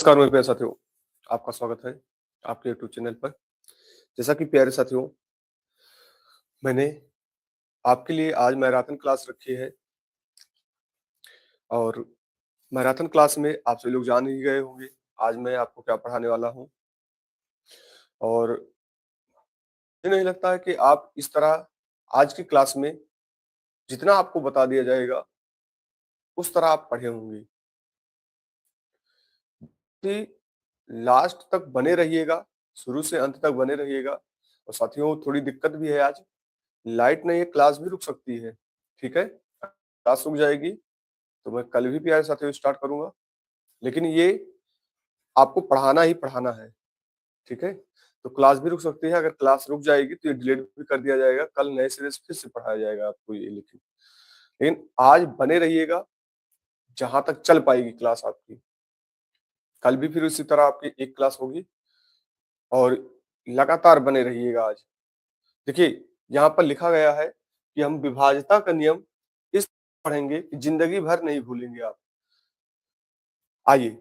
नमस्कार मेरे प्यारे साथियों, आपका स्वागत है आपके यूट्यूब चैनल पर। जैसा कि प्यारे साथियों, मैंने आपके लिए आज मैराथन क्लास रखी है और मैराथन क्लास में आप सभी लोग जान ही गए होंगे आज मैं आपको क्या पढ़ाने वाला हूँ। और मुझे नहीं लगता है कि आप इस तरह आज की क्लास में जितना आपको बता दिया जाएगा उस तरह आप पढ़े होंगे कि लास्ट तक बने रहिएगा, शुरू से अंत तक बने रहिएगा। और साथियों, थोड़ी दिक्कत भी है आज, लाइट नहीं है, क्लास भी रुक सकती है। ठीक है, क्लास रुक जाएगी तो मैं कल भी प्यारे साथियों स्टार्ट करूंगा, लेकिन ये आपको पढ़ाना ही पढ़ाना है। ठीक है, तो क्लास भी रुक सकती है। अगर क्लास रुक जाएगी तो ये डिलीट भी कर दिया जाएगा, कल नए सिरे से फिर से पढ़ाया जाएगा आपको ये। लेकिन आज बने रहिएगा जहां तक चल पाएगी क्लास आपकी। कल भी फिर उसी तरह आपकी एक क्लास होगी और लगातार बने रहिएगा आज। देखिए, यहाँ पर लिखा गया है कि हम विभाज्यता का नियम इस पढ़ेंगे कि जिंदगी भर नहीं भूलेंगे आप। आइए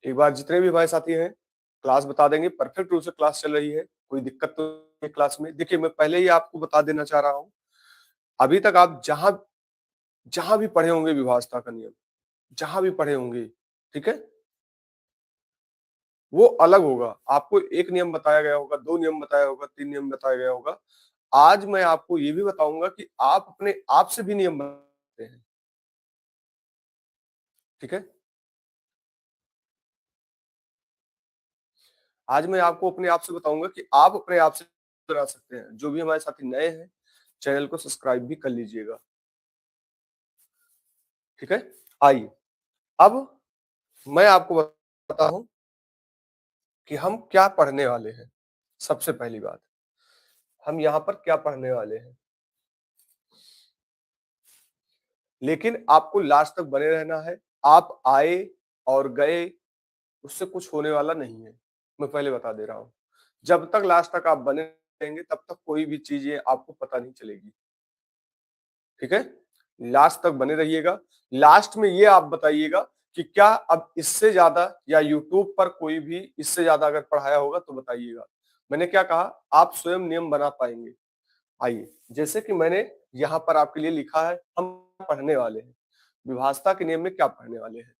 एक बार जितने भी हमारे साथी हैं क्लास बता देंगे। परफेक्ट रूप से क्लास चल रही है, कोई दिक्कत तो नहीं क्लास में। देखिए, मैं पहले ही आपको बता देना चाह रहा हूँ, अभी तक आप जहां जहां भी पढ़े होंगे विभाज्यता का नियम, जहां भी पढ़े होंगे, ठीक है, वो अलग होगा। आपको एक नियम बताया गया होगा, दो नियम बताया होगा, तीन नियम बताया गया होगा। आज मैं आपको ये भी बताऊंगा कि आप अपने आप से भी नियम बनाते हैं। ठीक है, आज मैं आपको अपने आप से बताऊंगा कि आप अपने आप से बना सकते हैं। जो भी हमारे साथी नए हैं, चैनल को सब्सक्राइब भी कर लीजिएगा। ठीक है, आइए अब मैं आपको बताता हूं कि हम क्या पढ़ने वाले हैं। सबसे पहली बात, हम यहाँ पर क्या पढ़ने वाले हैं, लेकिन आपको लास्ट तक बने रहना है। आप आए और गए, उससे कुछ होने वाला नहीं है, मैं पहले बता दे रहा हूं। जब तक लास्ट तक आप बने रहेंगे तब तक कोई भी चीजें आपको पता नहीं चलेगी। ठीक है, लास्ट तक बने रहिएगा। लास्ट में ये आप बताइएगा कि क्या अब इससे ज्यादा या यूट्यूब पर कोई भी इससे ज्यादा अगर पढ़ाया होगा तो बताइएगा। मैंने क्या कहा, आप स्वयं नियम बना पाएंगे। आइए, जैसे कि मैंने यहाँ पर आपके लिए लिखा है, हम पढ़ने वाले हैं विभाज्यता के नियम में क्या पढ़ने वाले हैं।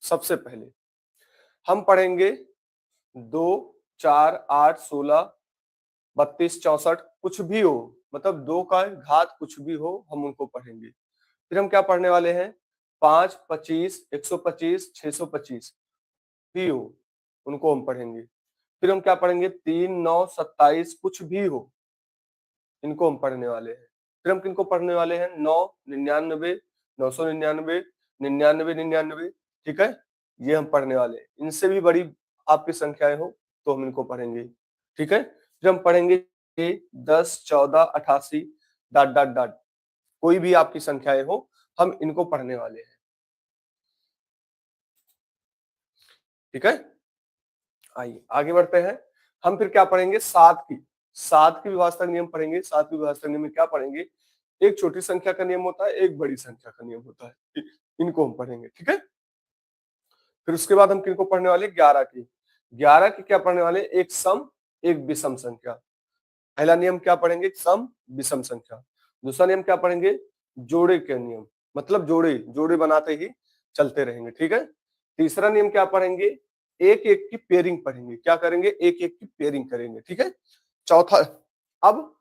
सबसे पहले हम पढ़ेंगे 2, 4, 8, 16, 32, 64 कुछ भी हो, मतलब 2 का घात कुछ भी हो, हम उनको पढ़ेंगे। फिर हम क्या पढ़ने वाले हैं, 5, 25, 125, 625 भी हो, उनको हम पढ़ेंगे। फिर हम क्या पढ़ेंगे, 3, 9, 27 कुछ भी हो, इनको हम पढ़ने वाले हैं। फिर हम किनको पढ़ने वाले हैं, 9, 99, 999, 99, 99। ठीक है, ये हम पढ़ने वाले हैं। इनसे भी बड़ी आपकी संख्याएं हो तो हम इनको पढ़ेंगे। ठीक है, फिर हम पढ़ेंगे 10, 14, 88 डॉट डॉट डॉट, कोई भी आपकी संख्याएं हो, हम इनको पढ़ने वाले हैं। ठीक है, आइए आगे बढ़ते हैं। हम फिर क्या पढ़ेंगे, सात की विभाज्यता का नियम पढ़ेंगे। सात की विभाज्यता के नियम में क्या पढ़ेंगे, एक छोटी संख्या का नियम होता है, एक बड़ी संख्या का नियम होता है, इनको हम पढ़ेंगे। ठीक है, फिर उसके बाद हम किनको पढ़ने वाले, 11 की। 11 की क्या पढ़ने वाले, एक सम एक विषम संख्या। पहला नियम क्या पढ़ेंगे, सम विषम संख्या। दूसरा नियम क्या पढ़ेंगे, जोड़े के नियम, मतलब जोड़े जोड़े बनाते ही चलते रहेंगे। ठीक है, तीसरा नियम क्या पढ़ेंगे, एक एक की पेयरिंग पढ़ेंगे। क्या करेंगे, एक एक की पेयरिंग करेंगे। ठीक है, चौथा, अब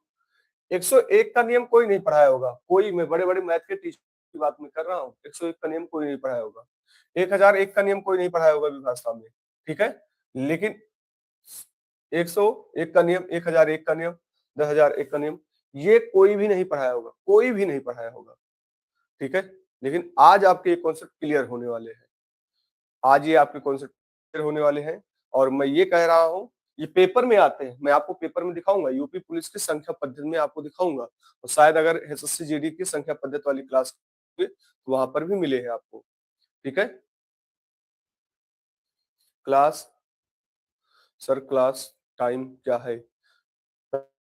101 का नियम कोई नहीं पढ़ाया होगा, कोई, मैं बड़े बड़े मैथ के टीचर की बात में कर रहा हूँ। 101 का नियम कोई नहीं पढ़ाया होगा, 1001 का नियम कोई नहीं पढ़ाया होगा विभाज्यता में। ठीक है, लेकिन 101 का नियम, 1001 का नियम, 10,001 का नियम, ये कोई भी नहीं पढ़ाया होगा, कोई भी नहीं पढ़ाया होगा। ठीक है, लेकिन आज आपके ये कॉन्सेप्ट क्लियर होने वाले हैं। आज ये आपके कॉन्सेप्ट क्लियर होने वाले हैं। और मैं ये कह रहा हूँ, ये पेपर में आते हैं, मैं आपको पेपर में दिखाऊंगा, यूपी पुलिस की संख्या पद्धति में आपको दिखाऊंगा। और शायद अगर एसएससी जीडी की संख्या पद्धति वाली क्लास तो वहां पर भी मिले हैं आपको। ठीक है, क्लास, सर क्लास टाइम क्या है,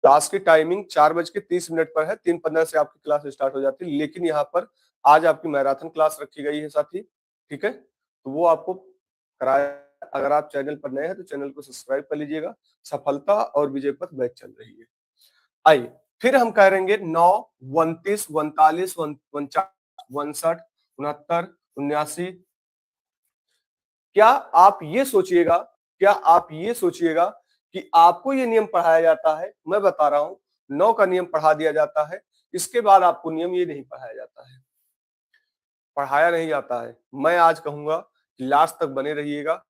क्लास की टाइमिंग 4:30 पर है। 3:15 से आपकी क्लास स्टार्ट हो जाती है, लेकिन यहाँ पर आज आपकी मैराथन क्लास रखी गई है साथी। ठीक है, तो वो आपको कराया अगर आप चैनल पर नए हैं तो चैनल को सब्सक्राइब कर लीजिएगा। सफलता और विजय पथ बैच चल रही है। आइए फिर हम करेंगे 9, 29, 39, 49, 62, 69, 79। क्या आप ये सोचिएगा कि आपको ये नियम पढ़ाया जाता है? मैं बता रहा हूं, 9 का नियम पढ़ा दिया जाता है, इसके बाद आपको नियम ये नहीं पढ़ाया जाता है, पढ़ाया नहीं जाता है। मैं आज कहूंगा कि लास्ट तक बने रहिएगा।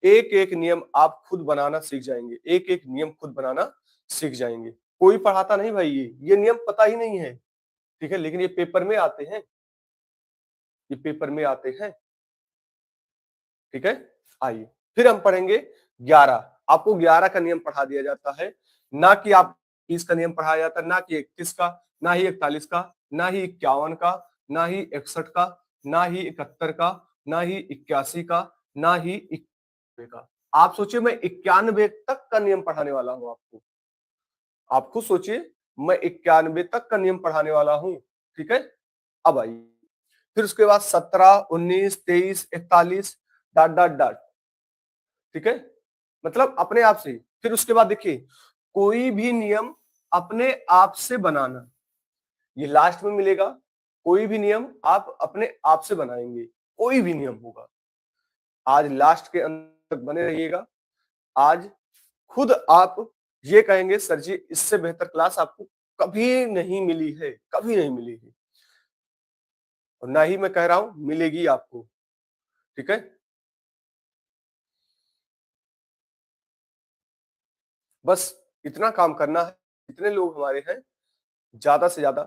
एक एक नियम आप खुद बनाना सीख जाएंगे, एक एक नियम खुद बनाना सीख जाएंगे। कोई पढ़ाता नहीं भाई, ये नियम पता ही नहीं है, ठीक है, लेकिन ये पेपर में आते हैं, ये पेपर में आते हैं, ठीक है। आइए फिर हम पढ़ेंगे 11। आपको 11 का नियम पढ़ा दिया जाता है, ना कि आप 30 का नियम पढ़ाया जाता है, ना कि 31 का, ना ही 41 का, ना ही 51 का, ना ही 61 का, ना ही 71 का, ना ही 81 का, ना ही 91 का। आप सोचिए मैं 91 तक का नियम पढ़ाने वाला हूं आपको। आप खुद सोचिए, मैं 91 तक का नियम पढ़ाने वाला हूं, ठीक है। अब आइए फिर उसके बाद 17, 19, 23, 41, डॉट डॉट डॉट, ठीक है, मतलब अपने आप से। फिर उसके बाद देखिए, कोई भी नियम अपने आप से बनाना, ये लास्ट में मिलेगा। कोई भी नियम आप अपने आप से बनाएंगे, कोई भी नियम होगा। आज लास्ट के अंत तक बने रहिएगा। आज खुद आप ये कहेंगे सर जी इससे बेहतर क्लास आपको कभी नहीं मिली है, कभी नहीं मिली है, और ना ही मैं कह रहा हूं मिलेगी आपको, ठीक है। बस इतना काम करना है। इतने लोग हमारे हैं, ज्यादा से ज्यादा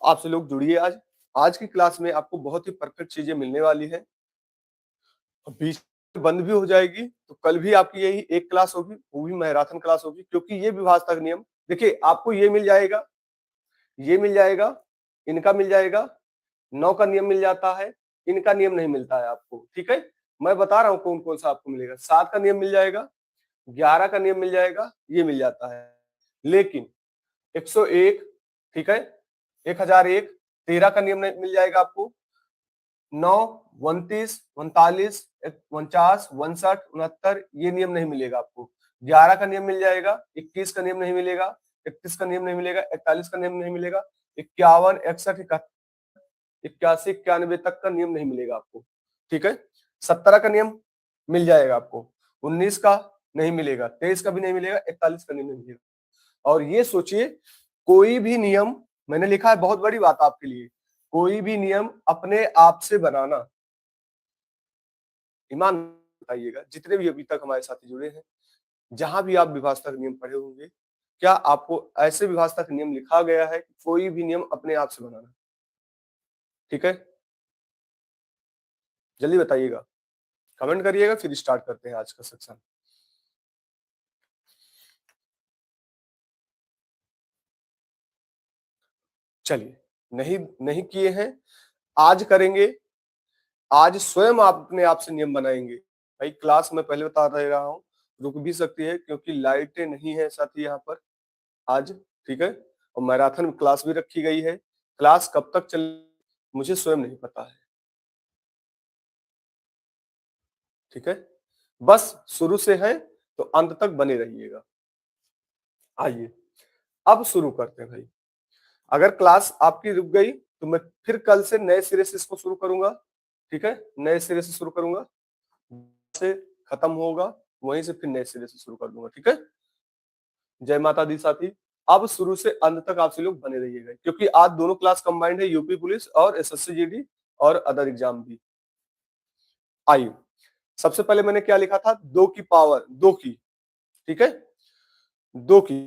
आपसे लोग जुड़िए। आज आज की क्लास में आपको बहुत ही परफेक्ट चीजें मिलने वाली है। बीच में बंद भी हो जाएगी तो कल भी आपकी यही एक क्लास होगी, वो भी मैराथन क्लास होगी, क्योंकि ये विभाजक नियम देखिए आपको ये मिल जाएगा, ये मिल जाएगा, इनका मिल जाएगा, 9 का नियम मिल जाता है, इनका नियम नहीं मिलता है आपको, ठीक है। मैं बता रहा हूं कौन कौन सा आपको मिलेगा। 7 का नियम मिल जाएगा, 11 का नियम मिल जाएगा, ये मिल जाता है। लेकिन 101, ठीक है, 1001, 13 का नियम मिल जाएगा आपको। 9, 29, 39, 49, 62, 69 ये नियम नहीं मिलेगा आपको। 11 का नियम मिल जाएगा, 21 का नियम नहीं मिलेगा, 31 का नियम नहीं मिलेगा, 41 का नियम नहीं मिलेगा, 51, 61, 81, 91 तक का नियम नहीं मिलेगा आपको, ठीक है। 17 का नियम मिल जाएगा आपको, 19 का नहीं मिलेगा, 23 का भी नहीं मिलेगा, 41 का नियम नहीं मिलेगा। और ये सोचिए, कोई भी नियम, मैंने लिखा है बहुत बड़ी बात आपके लिए, कोई भी नियम अपने आप से बनाना। ईमान बताइएगा, जितने भी अभी तक हमारे साथी जुड़े हैं, जहां भी आप विभाजक नियम पढ़े होंगे, क्या आपको ऐसे विभाजक नियम लिखा गया है कि कोई भी नियम अपने आप से बनाना, ठीक है। जल्दी बताइएगा, कमेंट करिएगा, फिर स्टार्ट करते हैं आज का सेक्शन। चलिए, नहीं नहीं किए हैं, आज करेंगे। आज स्वयं आप अपने आप से नियम बनाएंगे। भाई क्लास मैं पहले बता दे रहा हूँ, रुक भी सकती है क्योंकि लाइटें नहीं है साथी यहाँ पर आज, ठीक है, और मैराथन क्लास भी रखी गई है। क्लास कब तक चल मुझे स्वयं नहीं पता है, ठीक है। बस शुरू से है तो अंत तक बने रहिएगा। आइए अब शुरू करते हैं भाई। अगर क्लास आपकी रुक गई तो मैं फिर कल से नए सिरे से इसको शुरू करूंगा, ठीक है, नए सिरे से शुरू करूंगा, से खत्म होगा, वहीं से फिर नए सिरे से शुरू कर दूंगा, ठीक है। जय माता दी साथी। अब शुरू से अंत तक आपसे लोग बने रहिएगा, क्योंकि आज दोनों क्लास कंबाइंड है, यूपी पुलिस और एसएससी जीडी और अदर एग्जाम भी। आइए सबसे पहले मैंने क्या लिखा था, 2 की पावर 2 की, ठीक है, 2 की।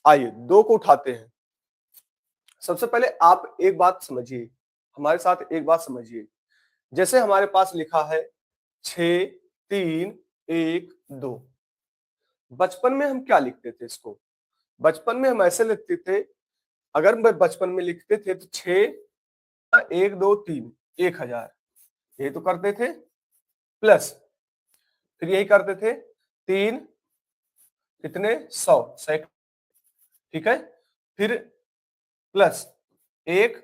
आइए 2 को उठाते हैं। सबसे पहले आप एक बात समझिए, हमारे साथ एक बात समझिए। जैसे हमारे पास लिखा है 6, 3, 1, 2। बचपन में हम क्या लिखते थे इसको? बचपन में हम ऐसे लिखते थे, अगर मैं बचपन में लिखते थे तो 6, 1, 2, 3, 1000 ये तो करते थे, प्लस फिर यही करते थे 3 कितने 100 सेकंड, ठीक है, फिर प्लस 1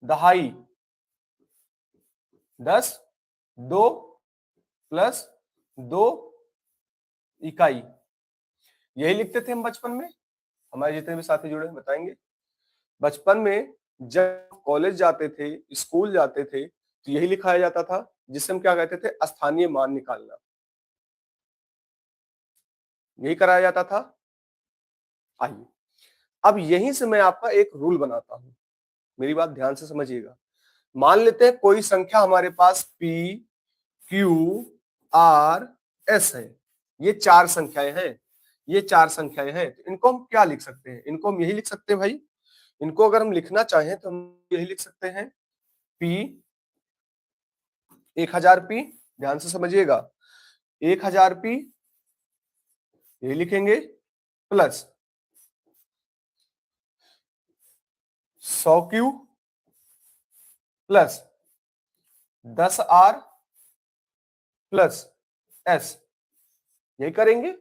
दहाई 10, 2 प्लस 2 इकाई। यही लिखते थे हम बचपन में। हमारे जितने भी साथी जुड़े हैं बताएंगे। बचपन में जब कॉलेज जाते थे, स्कूल जाते थे, तो यही लिखाया जाता था, जिसे हम क्या कहते थे, स्थानीय मान निकालना। यही कराया जाता था। आइए अब यहीं से मैं आपका एक रूल बनाता हूं, मेरी बात ध्यान से समझिएगा। मान लेते हैं कोई संख्या हमारे पास पी, क्यू, आर, एस है। ये 4 संख्याएं हैं। ये 4 संख्याएं हैं, तो इनको हम क्या लिख सकते हैं? इनको हम यही लिख सकते हैं भाई। इनको अगर हम लिखना चाहें तो हम यही लिख सकते हैं, पी 1000 पी, ध्यान से समझिएगा, 1000 पी ये लिखेंगे, plus 100 q plus 10 r plus s. यही करेंगे,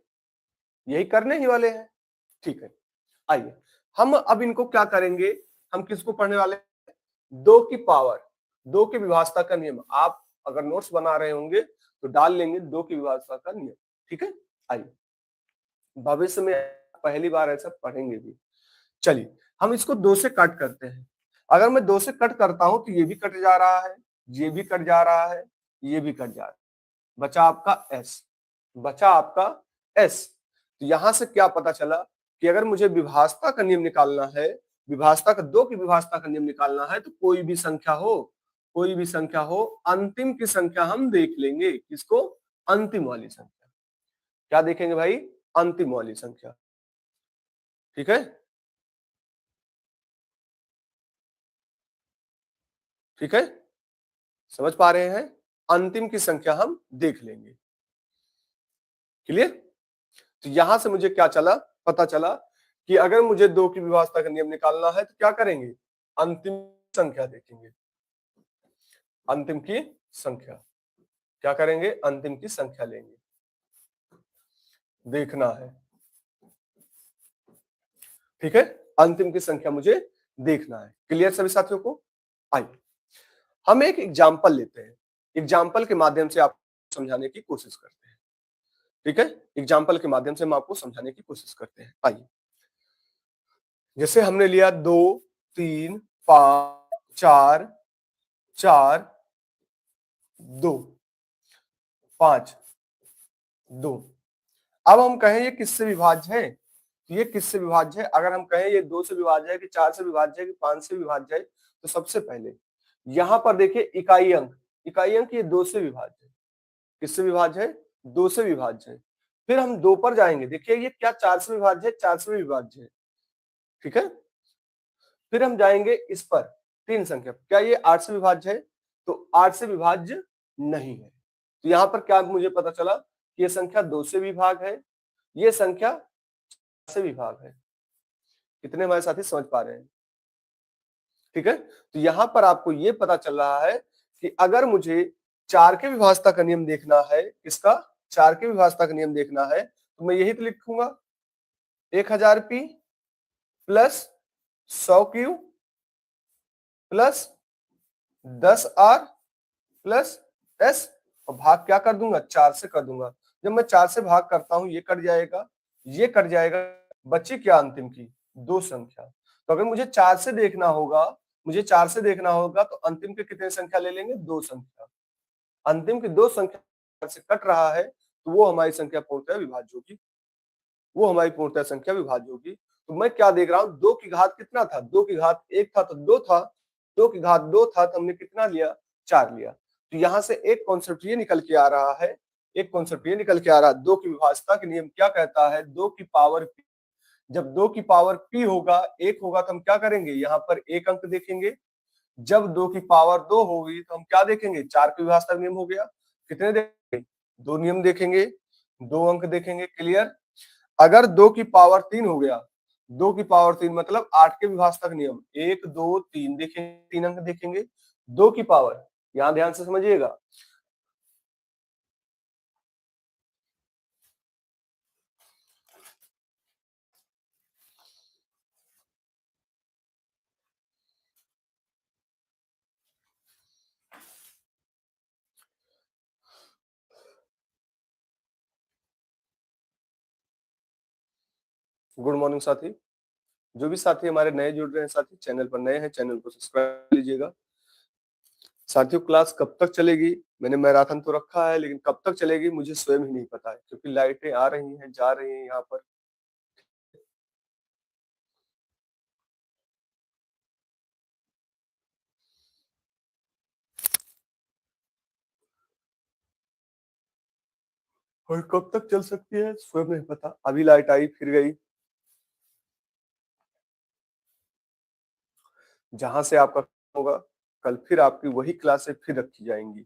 यही करने ही वाले हैं। ठीक है, आइए हम अब इनको क्या करेंगे, हम किसको पढ़ने वाले हैं? 2 की पावर, 2 की विभाजता का नियम। आप अगर नोट्स बना रहे होंगे तो डाल लेंगे 2 की विभाजता का नियम। ठीक है, आइए भविष्य में पहली बार ऐसा पढ़ेंगे भी। चलिए हम इसको 2 से कट करते हैं। अगर मैं 2 से कट करता हूं तो ये भी कट जा रहा है, ये भी कट जा रहा है, ये भी कट जा रहा है, बचा आपका एस, बचा आपका एस। तो यहां से क्या पता चला कि अगर मुझे विभाजता का नियम निकालना है, विभाजता का 2 की विभाजता का नियम निकालना है, तो कोई भी संख्या हो, कोई भी संख्या हो, अंतिम की संख्या हम देख लेंगे। किसको? अंतिम वाली संख्या। क्या देखेंगे भाई? अंतिम वाली संख्या। ठीक है, ठीक है, समझ पा रहे हैं? अंतिम की संख्या हम देख लेंगे। क्लियर? तो यहां से मुझे क्या चला, पता चला कि अगर मुझे 2 की विभाजता का नियम निकालना है तो क्या करेंगे? अंतिम संख्या देखेंगे। अंतिम की संख्या क्या करेंगे? अंतिम की संख्या लेंगे, देखना है। ठीक है, अंतिम की संख्या मुझे देखना है। क्लियर सभी साथियों को? आइए हम एक एग्जाम्पल लेते हैं, एग्जाम्पल के माध्यम से आपको समझाने की कोशिश करते हैं। ठीक है, एग्जाम्पल के माध्यम से हम आपको समझाने की कोशिश करते हैं। आइए जैसे हमने लिया 2, 3, 5, 4, 4, 2, 5, 2। अब हम कहें ये किससे विभाज्य है? ये किससे विभाज्य है? अगर हम कहें ये 2 से विभाज्य है कि 4 से विभाज्य है कि 5 से विभाज्य है, तो सबसे पहले यहां पर देखिए इकाई अंक, इकाई अंक ये 2 से विभाज्य है। किससे विभाज्य है? 2 से विभाज्य है। फिर हम 2 पर जाएंगे, देखिए ये क्या 4 से विभाज्य है? 4 से विभाज्य है। ठीक है, फिर हम जाएंगे इस पर, 3 संख्या, क्या ये 8 से विभाज्य है? तो 8 से विभाज्य नहीं है। तो यहां पर क्या मुझे पता चला कि ये संख्या 2 से विभाग है, ये संख्या 4 से विभाग है। कितने हमारे साथी समझ पा रहे हैं? ठीक है, तो यहां पर आपको ये पता चल रहा है कि अगर मुझे 4 के विभाजता का नियम देखना है, किसका? 4 के विभाजता का नियम देखना है, तो मैं यही तो लिखूंगा, 1000 p plus 100 q plus 10 r plus s, और भाग क्या कर दूंगा? 4 से कर दूंगा। जब मैं 4 से भाग करता हूं, ये कट जाएगा, ये कट जाएगा, बची क्या अंतिम की? 2 संख्या। तो अगर मुझे 4 से देखना होगा, मुझे 4 से देखना होगा, तो अंतिम के कितने संख्या ले लेंगे? 2 संख्या। अंतिम की 2 संख्या से कट रहा है, तो वो हमारी संख्या पूर्णतः विभाज्य होगी, वो हमारी पूर्णतः संख्या विभाज्य होगी। तो मैं क्या देख रहा हूं? 2 की घात कितना था? 2 की घात 1 था तो 2 था, 2 की घात 2 था तो हमने कितना लिया? 4 लिया। तो यहां से एक कॉन्सेप्ट ये निकल के आ रहा है, एक कॉन्सेप्ट ये निकल के आ रहा है, 2 की विभाजता के नियम क्या कहता है? 2 की पावर p। जब 2 की पावर p होगा, 1 होगा, तो हम क्या करेंगे? यहाँ पर एक अंक देखेंगे। जब 2 की पावर 2 होगी तो हम क्या देखेंगे? 4 की विभाजता नियम हो गया। कितने देखेंगे? 2 नियम देखेंगे, 2 अंक देखेंगे। क्लियर? अगर 2 की पावर 3 हो गया, 2 की पावर 3 मतलब 8 के विभाजक नियम, 1, 2, 3 देखेंगे, 3 अंक देखेंगे। 2 की पावर, यहां ध्यान से समझिएगा, गुड मॉर्निंग साथी। जो भी साथी हमारे नए जुड़ रहे हैं साथी, चैनल पर नए हैं, चैनल को सब्सक्राइब लीजिएगा। साथियों, क्लास कब तक चलेगी? मैंने मैराथन तो रखा है, लेकिन कब तक चलेगी मुझे स्वयं ही नहीं पता है, क्योंकि लाइटें आ रही हैं, जा रही हैं यहाँ पर। और कब तक चल सकती है स्वयं नहीं पता। अभी लाइट आई फिर गई। जहां से आपका होगा, कल फिर आपकी वही क्लासें फिर रखी जाएंगी।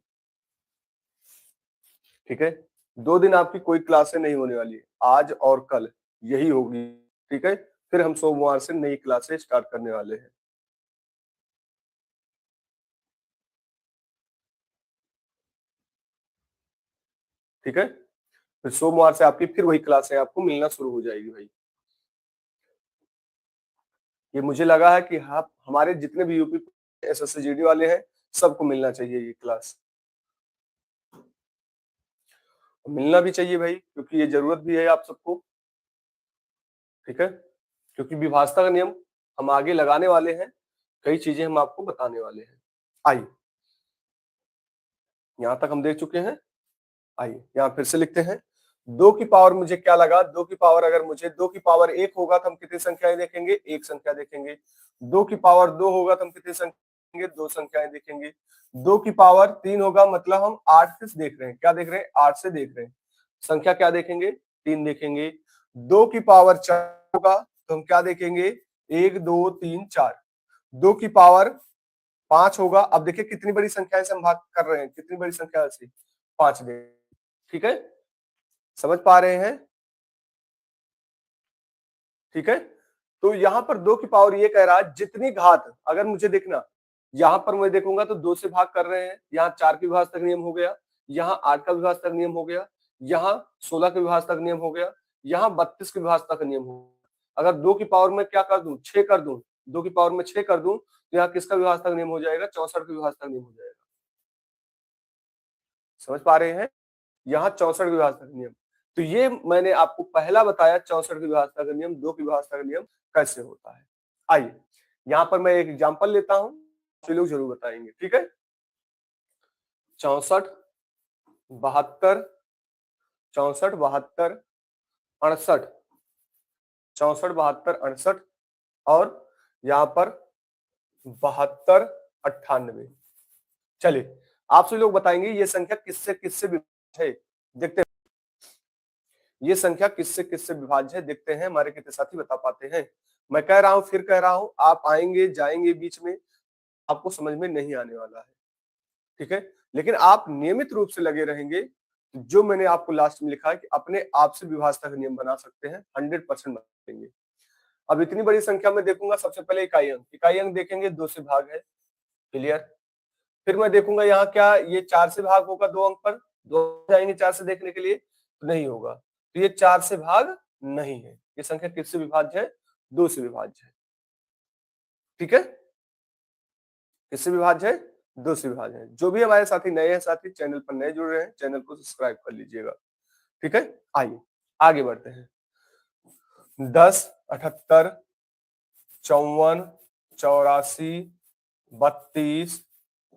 ठीक है, 2 दिन आपकी कोई क्लासें नहीं होने वाली है, आज और कल यही होगी। ठीक है, फिर हम सोमवार से नई क्लासें स्टार्ट करने वाले हैं। ठीक है, फिर सोमवार से आपकी फिर वही क्लासें आपको मिलना शुरू हो जाएगी भाई। ये मुझे लगा है कि आप हमारे जितने भी यूपी एसएससीजीडी वाले हैं, सबको मिलना चाहिए ये क्लास। मिलना भी चाहिए भाई, क्योंकि ये जरूरत भी है आप सबको। ठीक है, क्योंकि विभाषा का नियम हम आगे लगाने वाले हैं, कई चीजें हम आपको बताने वाले हैं। आइए, यहाँ तक हम देख चुके हैं। आइए यहाँ फिर से लिखते हैं। 2 की पावर मुझे क्या लगा, 2 की पावर अगर मुझे 2 की पावर 1 होगा तो हम कितनी संख्याएं देखेंगे? एक संख्या देखेंगे। 2 की पावर 2 होगा तो हम कितनी संख्या देखेंगे? 2 संख्याएं देखेंगे। 2 की पावर 3 होगा, मतलब हम 8 से देख रहे हैं। क्या देख रहे हैं? 8 से देख रहे हैं। संख्या क्या देखेंगे? 3 देखेंगे। 2 की पावर 4 होगा तो हम क्या देखेंगे? 1 2 3 4। 2 की पावर 5 होगा। अब देखिए कितनी बड़ी संख्या से हम भाग कर रहे हैं, कितनी बड़ी संख्या से? 5 दे। ठीक है, समझ पा रहे हैं? ठीक है, तो यहां पर 2 की पावर ये कह रहा है जितनी घात, अगर मुझे देखना, यहां पर मैं देखूंगा तो 2 से भाग कर रहे हैं, यहाँ 4 की विभाजक नियम हो गया, यहाँ 8 का विभाजक नियम हो गया, यहाँ 16 के विभाजक नियम हो गया, यहाँ 32 के विभाजक नियम हो गया। अगर 2 की पावर में क्या कर दूं? 6 कर दूं, 2 की पावर में 6 कर दूं, तो यहाँ किसका विभाजक नियम हो जाएगा? 64 का विभाजक नियम हो जाएगा। समझ पा रहे हैं? यहाँ 64 विभाजक नियम। तो ये मैंने आपको पहला बताया 64 विभाजक नियम, 2 की विभाजक नियम कैसे होता है। आइए यहाँ पर मैं एक एग्जांपल लेता हूं, आप लोग जरूर बताएंगे। ठीक है, 64 72 64 72 68, 64 72 68 और यहाँ पर 72 98। चलिए आप सभी लोग बताएंगे ये संख्या किससे किससे विभाज्य है। देखते हैं ये संख्या किससे किससे विभाज्य है, देखते हैं हमारे कितने साथी बता पाते हैं। मैं कह रहा हूं, फिर कह रहा हूं, आप आएंगे जाएंगे बीच में, आपको समझ में नहीं आने वाला है। ठीक है, लेकिन आप नियमित रूप से लगे रहेंगे, जो मैंने आपको लास्ट में लिखा है कि अपने आप से विभाजता का नियम बना सकते हैं, 100% बनाएंगे। अब इतनी बड़ी संख्या में देखूंगा, सबसे पहले इकाई अंक देखेंगे, 2 से भाग है, क्लियर। फिर मैं देखूंगा यहाँ क्या ये 4 से भाग होगा, 2 अंक पर 2 जाएंगे 4 से देखने के लिए, तो नहीं होगा, तो ये 4 से भाग नहीं है। ये संख्या किससे विभाज्य है? 2 से विभाज्य है। ठीक है, किससे विभाज्य है? 2 से विभाज्य है। जो भी हमारे साथी नए हैं, साथी चैनल पर नए जुड़ रहे हैं, चैनल को सब्सक्राइब कर लीजिएगा। ठीक है, आइए आगे बढ़ते हैं। 10 78 54 84 32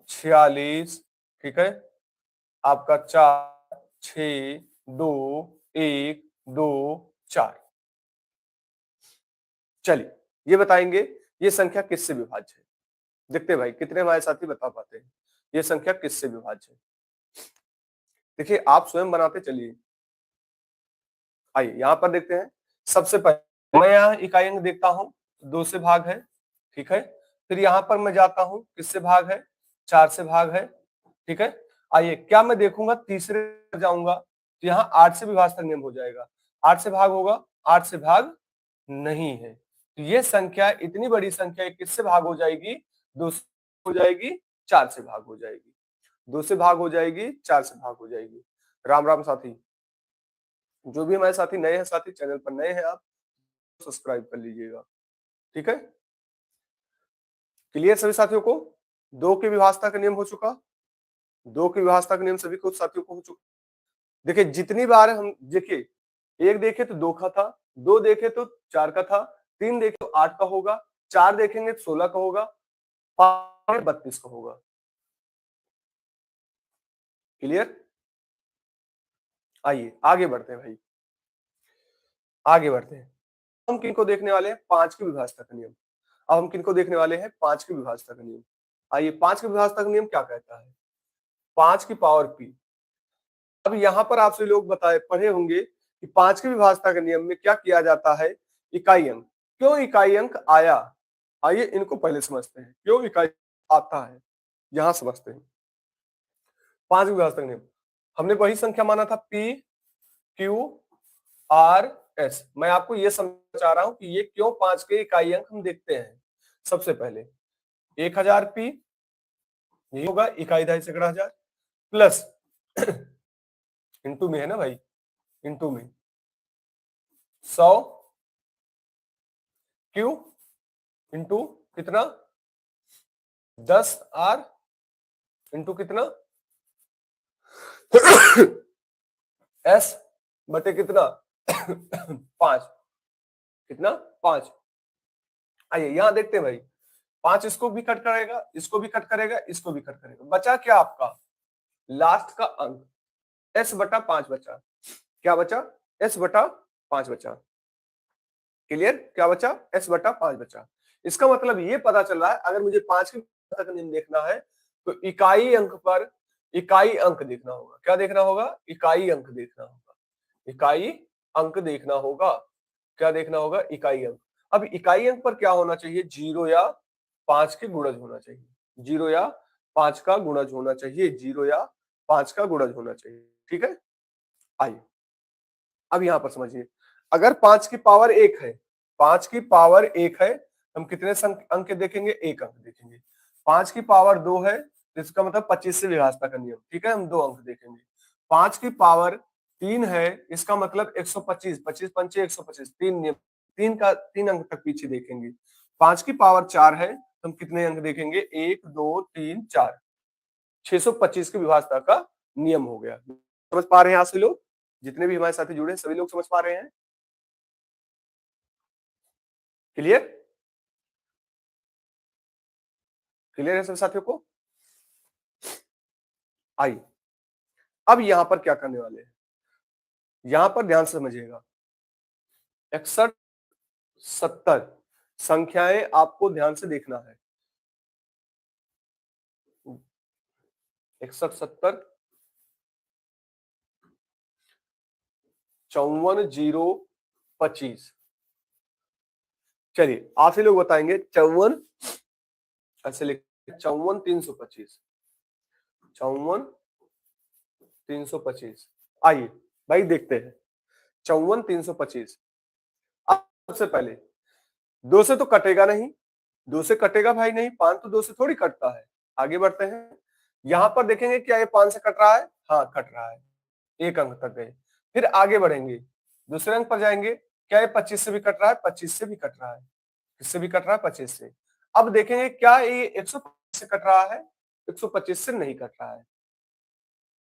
46। ठीक है, आपका 4 6 2 1 2 4। चलिए ये बताएंगे ये संख्या किससे विभाज्य है। देखते हैं भाई कितने हमारे साथी बता पाते हैं ये संख्या किससे विभाज्य है। देखिए आप स्वयं बनाते चलिए। आइए यहाँ पर देखते हैं। सबसे पहले मैं यहाँ इकाई अंक देखता हूँ, 2 से भाग है। ठीक है, फिर यहाँ पर मैं जाता हूँ, किससे भाग है? 4 से भाग है। ठीक है, आइए क्या मैं देखूंगा, तीसरे पर जाऊंगा तो यहाँ 8 से विभाजक नियम हो जाएगा। 8 से भाग होगा? 8 से भाग नहीं है, तो ये संख्या, इतनी बड़ी संख्या किससे भाग हो जाएगी? 2 से हो जाएगी, 4 से भाग हो जाएगी। 2 से भाग हो जाएगी, 4 से भाग हो जाएगी। राम राम साथी, जो भी हमारे साथी नए हैं, साथी चैनल पर नए हैं, आप सब्सक्राइब कर लीजिएगा। ठीक है, क्लियर सभी साथियों को? 2 के विभाजता का नियम हो चुका, 2 के विभाजता का नियम सभी को साथियों को हो चुका। देखिए जितनी बार हम देखिए, एक देखे तो 2 का था, 2 देखे तो 4 का था, 3 देखे तो 8 का होगा, 4 देखेंगे तो 16 का होगा, 5 32 का होगा। क्लियर? आइए आगे बढ़ते हैं भाई, आगे बढ़ते हैं। हम किनको देखने वाले हैं? 5 की विभाज्यता का नियम। अब हम किनको देखने वाले हैं? 5 की विभाज्यता का नियम। आइए 5 की विभाज्यता का नियम क्या कहता है? 5 की पावर p। अब यहाँ पर आपसे लोग बताए पढ़े होंगे कि 5 की विभाज्यता के नियम में क्या किया जाता है? इकाई अंक। क्यों इकाई अंक आया? आइए इनको पहले समझते हैं, क्यों इकाई आता है, यहां समझते हैं। 5 की विभाज्यता का नियम, हमने वही संख्या माना था p q r s। मैं आपको ये समझ चाह रहा हूं कि ये क्यों 5 के इकाई अंक हम देखते हैं। सबसे पहले 1000 p, यही होगा इकाई दहाई सैकड़ा हजार, प्लस इंटू में है ना भाई, इंटू में 100 क्यू इंटू कितना 10 आर इंटू कितना एस बटे कितना 5, कितना 5। आइए यहां देखते हैं भाई, 5 इसको भी कट करेगा, इसको भी कट करेगा, इसको भी कट करेगा, बचा क्या आपका लास्ट का अंक एस बटा 5 बचा। क्या बचा? एस बटा 5 बचा। क्लियर? क्या बचा? एस बटा 5 बचा। इसका मतलब ये पता चल रहा है अगर मुझे 5 की का नियम देखना है तो इकाई अंक पर इकाई अंक देखना होगा। क्या देखना होगा? इकाई अंक देखना होगा। इकाई अंक देखना होगा। क्या देखना होगा? इकाई अंक। अब इकाई अंक पर क्या होना चाहिए? 0 या 5 के गुणज होना चाहिए। 0 या 5 का गुणज होना चाहिए। 0 या 5 का गुणज होना चाहिए। ठीक है? आइए अब यहां पर समझिए, अगर 5 की पावर 1 है, 5 की पावर 1 है, हम कितने अंक देखेंगे? 1 अंक देखेंगे। 5 की पावर 2 है, तो इसका मतलब 25 से विभाज्यता का नियम। ठीक है, हम 2 अंक देखेंगे। 5 की पावर 3 है, इसका मतलब 125, 25 पंचे 125, 3 नियम, 3 अंक तक पीछे देखेंगे। 5 की पावर 4 है, तो हम कितने अंक देखेंगे? 1 2 3 4, 625 की विभाज्यता का नियम हो गया। समझ पा रहे हैं? यहां से लोग जितने भी हमारे साथी जुड़े हैं सभी लोग समझ पा रहे हैं? क्लियर? क्लियर है सभी साथियों को? आइए अब यहां पर क्या करने वाले हैं, यहां पर ध्यान से समझिएगा। 61 70 संख्याएं आपको ध्यान से देखना है। 61 70 54 0 25। चलिए आपसे लोग बताएंगे 54 ऐसे लिख 54 325, 54 325। आइए भाई देखते हैं 54 325। सबसे पहले 2 से तो कटेगा नहीं, 2 से कटेगा भाई नहीं, 5 तो 2 से थोड़ी कटता है। आगे बढ़ते हैं, यहां पर देखेंगे क्या ये 5 से कट रहा है? हाँ कट रहा है, 1 अंक तक गए। फिर आगे बढ़ेंगे, दूसरे अंक पर जाएंगे, क्या ये 25 से भी कट रहा है? 25 से भी कट रहा है। किससे भी कट रहा है? 25 से। अब देखेंगे क्या ये 125 से कट रहा है? 125 से नहीं कट रहा है,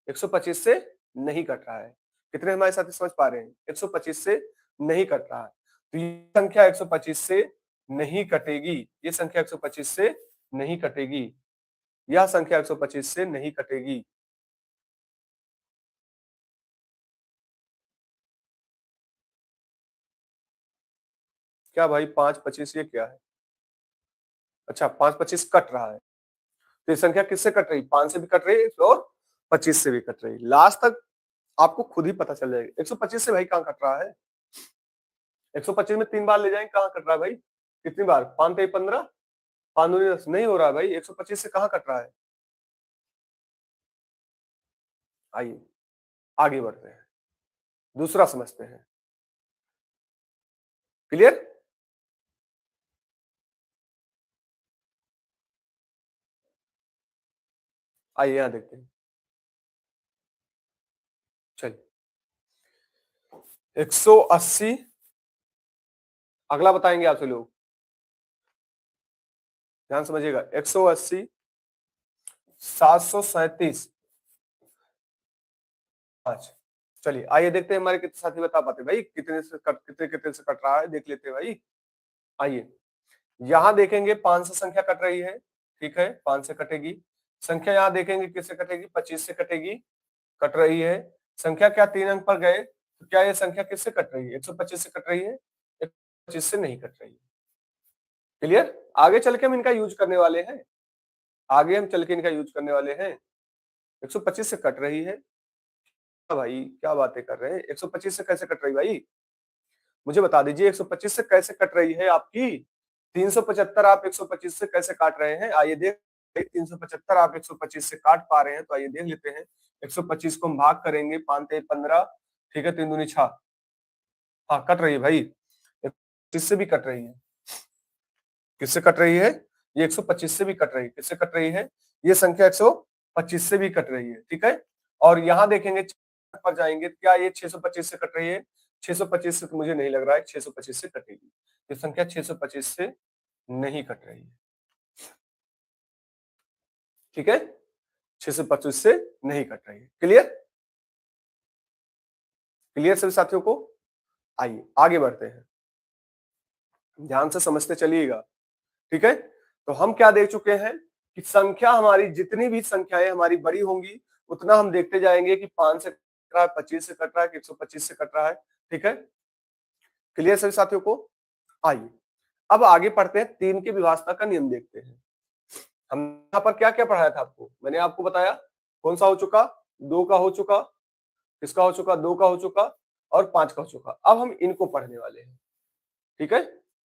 125 से नहीं कट रहा है। कितने हमारे साथी समझ पा रहे हैं? 125 से नहीं कट रहा है, तो ये संख्या 125 से नहीं कटेगी। ये संख्या 125 से नहीं कटेगी, यह संख्या 125 से नहीं कटेगी। क्या भाई 5 25 ये क्या है? अच्छा 5 25 कट रहा है, तो ये संख्या किससे कट रही? 5 से भी कट रही है और 25 से भी कट रही है। लास्ट तक आपको खुद ही पता चल जाएगा। 125 से भाई कहां कट रहा है? 125 में 3 बार ले जाएंगे, कहां कट रहा है भाई? कितनी बार? 5 3 15, 5 दूनी 10, नहीं हो रहा है भाई। 125 से कहां कट रहा है? आइए आगे बढ़ते हैं, दूसरा समझते हैं। क्लियर? आइए यहां देखते हैं। चलिए 180, अगला बताएंगे आपसे लोग, ध्यान समझिएगा। 180 737 5, चलिए आइए देखते हैं हमारे कितने साथी बता पाते हैं भाई, कितने से कट रहा है, देख लेते हैं भाई। आइए यहाँ देखेंगे 5 से संख्या कट रही है, ठीक है, 5 से कटेगी। संख्या यहाँ देखेंगे किससे कटेगी, 25 से कटेगी, कट रही है। संख्या क्या 3 अंक पर गए, तो क्या ये संख्या किससे कट रही है, 125 से कट रही है, 125 से नहीं कट रही है। क्लियर? आगे चल के हम इनका यूज करने वाले हैं, आगे हम चल के इनका यूज करने वाले हैं। 125 से कट रही है भाई, क्या बातें कर रहे हैं, 125 से कैसे कट रही भाई, मुझे बता दीजिए 125 से कैसे कट रही है आपकी। 375 आप 125 से कैसे काट रहे हैं, आइए देख। 375 आप 125 से काट पा रहे हैं तो आइए देख लेते हैं। 125 को हम भाग करेंगे, 5 3 15, ठीक है, 3 दूनी 6। हाँ कट रही है भाई, 125 से भी कट रही है। किससे कट रही है, ये 125 से भी कट रही है। किससे कट रही है, ये संख्या 125 से भी कट रही है, ठीक है। और यहाँ देखेंगे पर जाएंगे, क्या ये 625 से कट रही है, 625 से तो मुझे नहीं लग रहा है 625 से कटेगी। ये संख्या 625 से नहीं कट रही है, ठीक है, 625 से नहीं कट रही है। क्लियर? क्लियर सभी साथियों को? आइए आगे बढ़ते हैं, ध्यान से समझते चलिएगा, ठीक है। तो हम क्या देख चुके हैं कि संख्या हमारी, जितनी भी संख्याएं हमारी बड़ी होंगी उतना हम देखते जाएंगे कि 5 से कट रहा है, 25 से कट रहा है, 125 से कट रहा है, ठीक है। क्लियर सभी साथियों को? आइए अब आगे पढ़ते हैं, 3 की विभाजता का नियम देखते हैं। हम यहाँ पर क्या क्या पढ़ाया था आपको, मैंने आपको बताया कौन सा हो चुका, 2 का हो चुका, किसका हो चुका, 2 का हो चुका और 5 का हो चुका। अब हम इनको पढ़ने वाले हैं, ठीक है।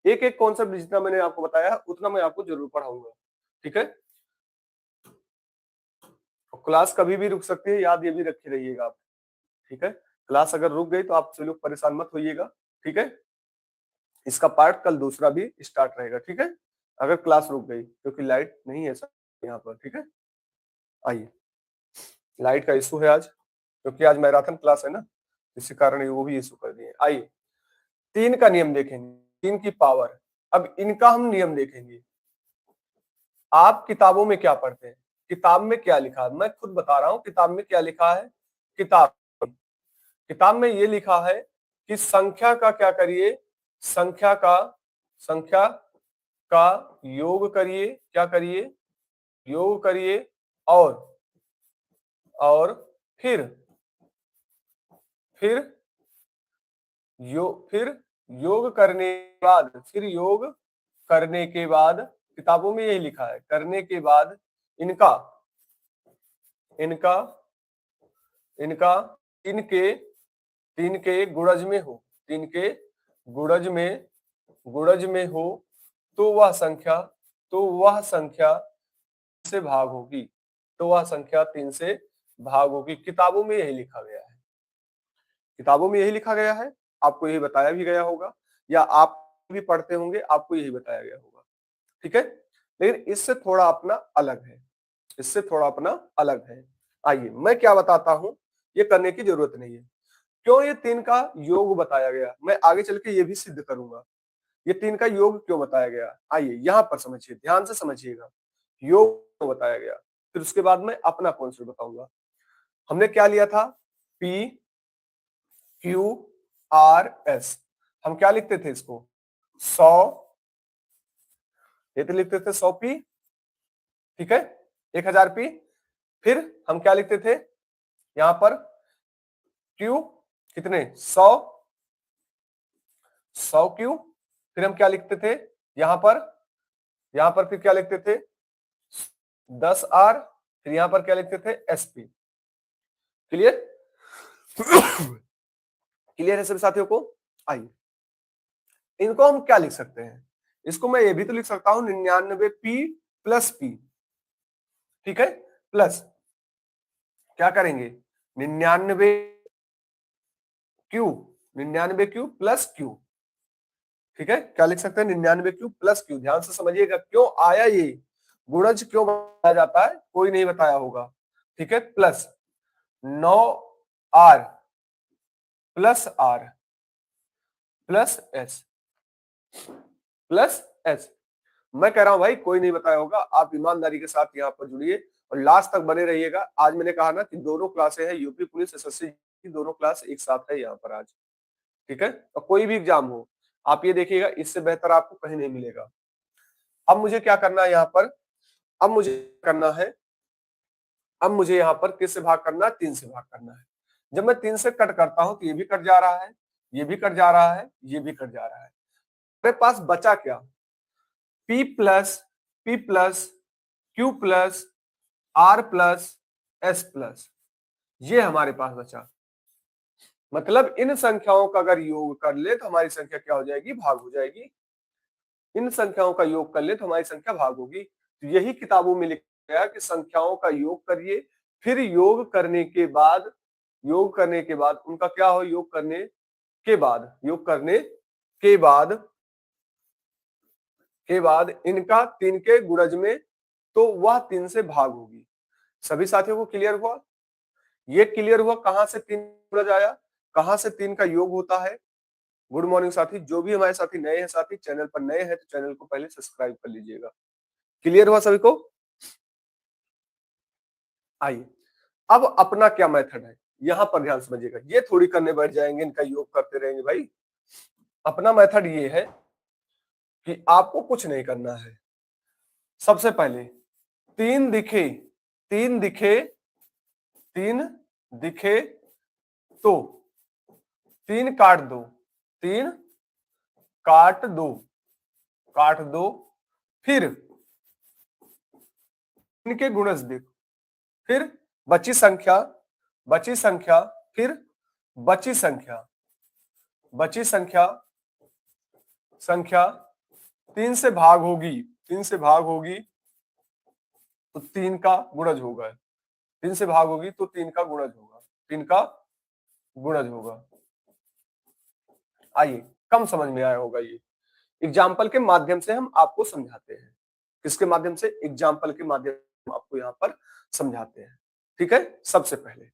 एक एक कॉन्सेप्ट जितना मैंने आपको बताया उतना मैं आपको जरूर पढ़ाऊंगा, ठीक है। क्लास कभी भी रुक सकती है, याद ये भी रखे रहिएगा आप, ठीक है। क्लास अगर रुक गई तो आप सभी लोग परेशान मत होइएगा, ठीक है। इसका पार्ट कल दूसरा भी स्टार्ट रहेगा, ठीक है, अगर क्लास रुक गई, क्योंकि लाइट नहीं है सर यहाँ पर, ठीक है। आइए, लाइट का इशू है आज, क्योंकि आज मैराथन क्लास है ना, इसी कारण वो भी इशू कर दिए। आइए 3 का नियम देखेंगे, 3 की पावर। अब इनका हम नियम देखेंगे। आप किताबों में क्या पढ़ते हैं, किताब में क्या लिखा है, मैं खुद बता रहा हूं किताब में क्या लिखा है। किताब में ये लिखा है कि संख्या का क्या करिए, संख्या का योग करिए, क्या करिए, योग करिए, और फिर योग करने के बाद, योग करने के बाद, किताबों में यही लिखा है, करने के बाद इनका इनका इनका तीन के गुणज में हो, तीन के गुणज में हो, तो वह संख्या से भाग होगी, तो वह संख्या 3 से भाग होगी। किताबों में यही लिखा गया है, किताबों में यही लिखा गया है, आपको यही बताया भी गया होगा, या आप भी पढ़ते होंगे आपको यही बताया गया होगा, ठीक है। लेकिन इससे थोड़ा अपना अलग है, इससे थोड़ा अपना अलग है। आइए मैं क्या बताता हूं, ये करने की जरूरत नहीं है। क्यों ये 3 का योग बताया गया, मैं आगे चल के ये भी सिद्ध करूंगा, ये 3 का योग क्यों बताया गया। आइए यहां पर समझिए, ध्यान से समझिएगा, योग क्यों बताया गया, फिर उसके बाद मैं अपना कॉन्सेप्ट बताऊंगा। हमने क्या लिया था, पी क्यू आर एस, हम क्या लिखते थे इसको, 100, ये तो लिखते थे 100 पी, ठीक है, 1000 पी। फिर हम क्या लिखते थे यहां पर, क्यू कितने, 100 क्यू। फिर हम क्या लिखते थे यहां पर फिर क्या लिखते थे 10 आर, फिर यहां पर क्या लिखते थे एसपी। क्लियर? क्लियर है सभी साथियों को? आइए इनको हम क्या लिख सकते हैं, इसको मैं ये भी तो लिख सकता हूं 99 पी प्लस पी, ठीक है, प्लस क्या करेंगे 99 क्यू, 99 क्यू प्लस क्यू, ठीक है, क्या लिख सकते हैं 99 क्यू प्लस क्यू। ध्यान से समझिएगा क्यों आया ये गुणज, क्यों बताया जाता है, कोई नहीं बताया होगा, ठीक है, plus 9 r plus r plus s. मैं कह रहा हूं भाई कोई नहीं बताया होगा, आप ईमानदारी के साथ यहाँ पर जुड़िए और लास्ट तक बने रहिएगा। आज मैंने कहा ना कि दोनों क्लासें हैं, यूपी पुलिस एसएससी की दोनों क्लास एक साथ है यहाँ पर आज, ठीक है। और कोई भी एग्जाम हो आप ये देखिएगा, इससे बेहतर आपको कहीं नहीं मिलेगा। अब मुझे क्या करना है यहाँ पर, अब मुझे करना है, अब मुझे यहाँ पर किससे भाग करना है, 3 से भाग करना है। जब मैं 3 से कट करता हूं तो ये भी कट जा रहा है, ये भी कट जा रहा है, ये भी कट जा रहा है। मेरे पास बचा क्या, P plus P plus Q plus R plus S plus, ये हमारे पास बचा। मतलब इन संख्याओं का अगर योग कर ले तो हमारी संख्या क्या हो जाएगी, भाग हो जाएगी। इन संख्याओं का योग कर ले तो हमारी संख्या भाग होगी। तो यही किताबों में लिखा गया कि संख्याओं का योग करिए, फिर योग करने के बाद, योग करने के बाद उनका क्या हो, योग करने के बाद, योग करने के बाद, के बाद इनका 3 के गुणज में, तो वह 3 से भाग होगी। सभी साथियों को क्लियर हुआ? ये क्लियर हुआ कहां से 3 गुणज आया, कहां से 3 का योग होता है। गुड मॉर्निंग साथी, जो भी हमारे साथी नए हैं, साथी चैनल पर नए हैं तो चैनल को पहले सब्सक्राइब कर लीजिएगा। क्लियर हुआ सभी को? आइए अब अपना क्या मेथड है, यहां पर ध्यान समझिएगा। ये थोड़ी करने बैठ जाएंगे, इनका योग करते रहेंगे भाई। अपना मेथड ये है कि आपको कुछ नहीं करना है। सबसे पहले 3 दिखे, 3 दिखे, 3 दिखे तो 3 काट दो, 3 काट दो, काट दो, फिर इनके गुणज देखो, फिर बची संख्या, बची संख्या, फिर बची संख्या, बची संख्या, संख्या 3 से भाग होगी, 3 से भाग होगी तो 3 का गुणज होगा, 3 से भाग होगी तो 3 का गुणज होगा, 3 का गुणज होगा। आइए कम समझ में आया होगा, ये एग्जाम्पल के माध्यम से हम आपको समझाते हैं। किसके माध्यम से, एग्जाम्पल के माध्यम से आपको यहाँ पर समझाते हैं, ठीक है। सबसे पहले,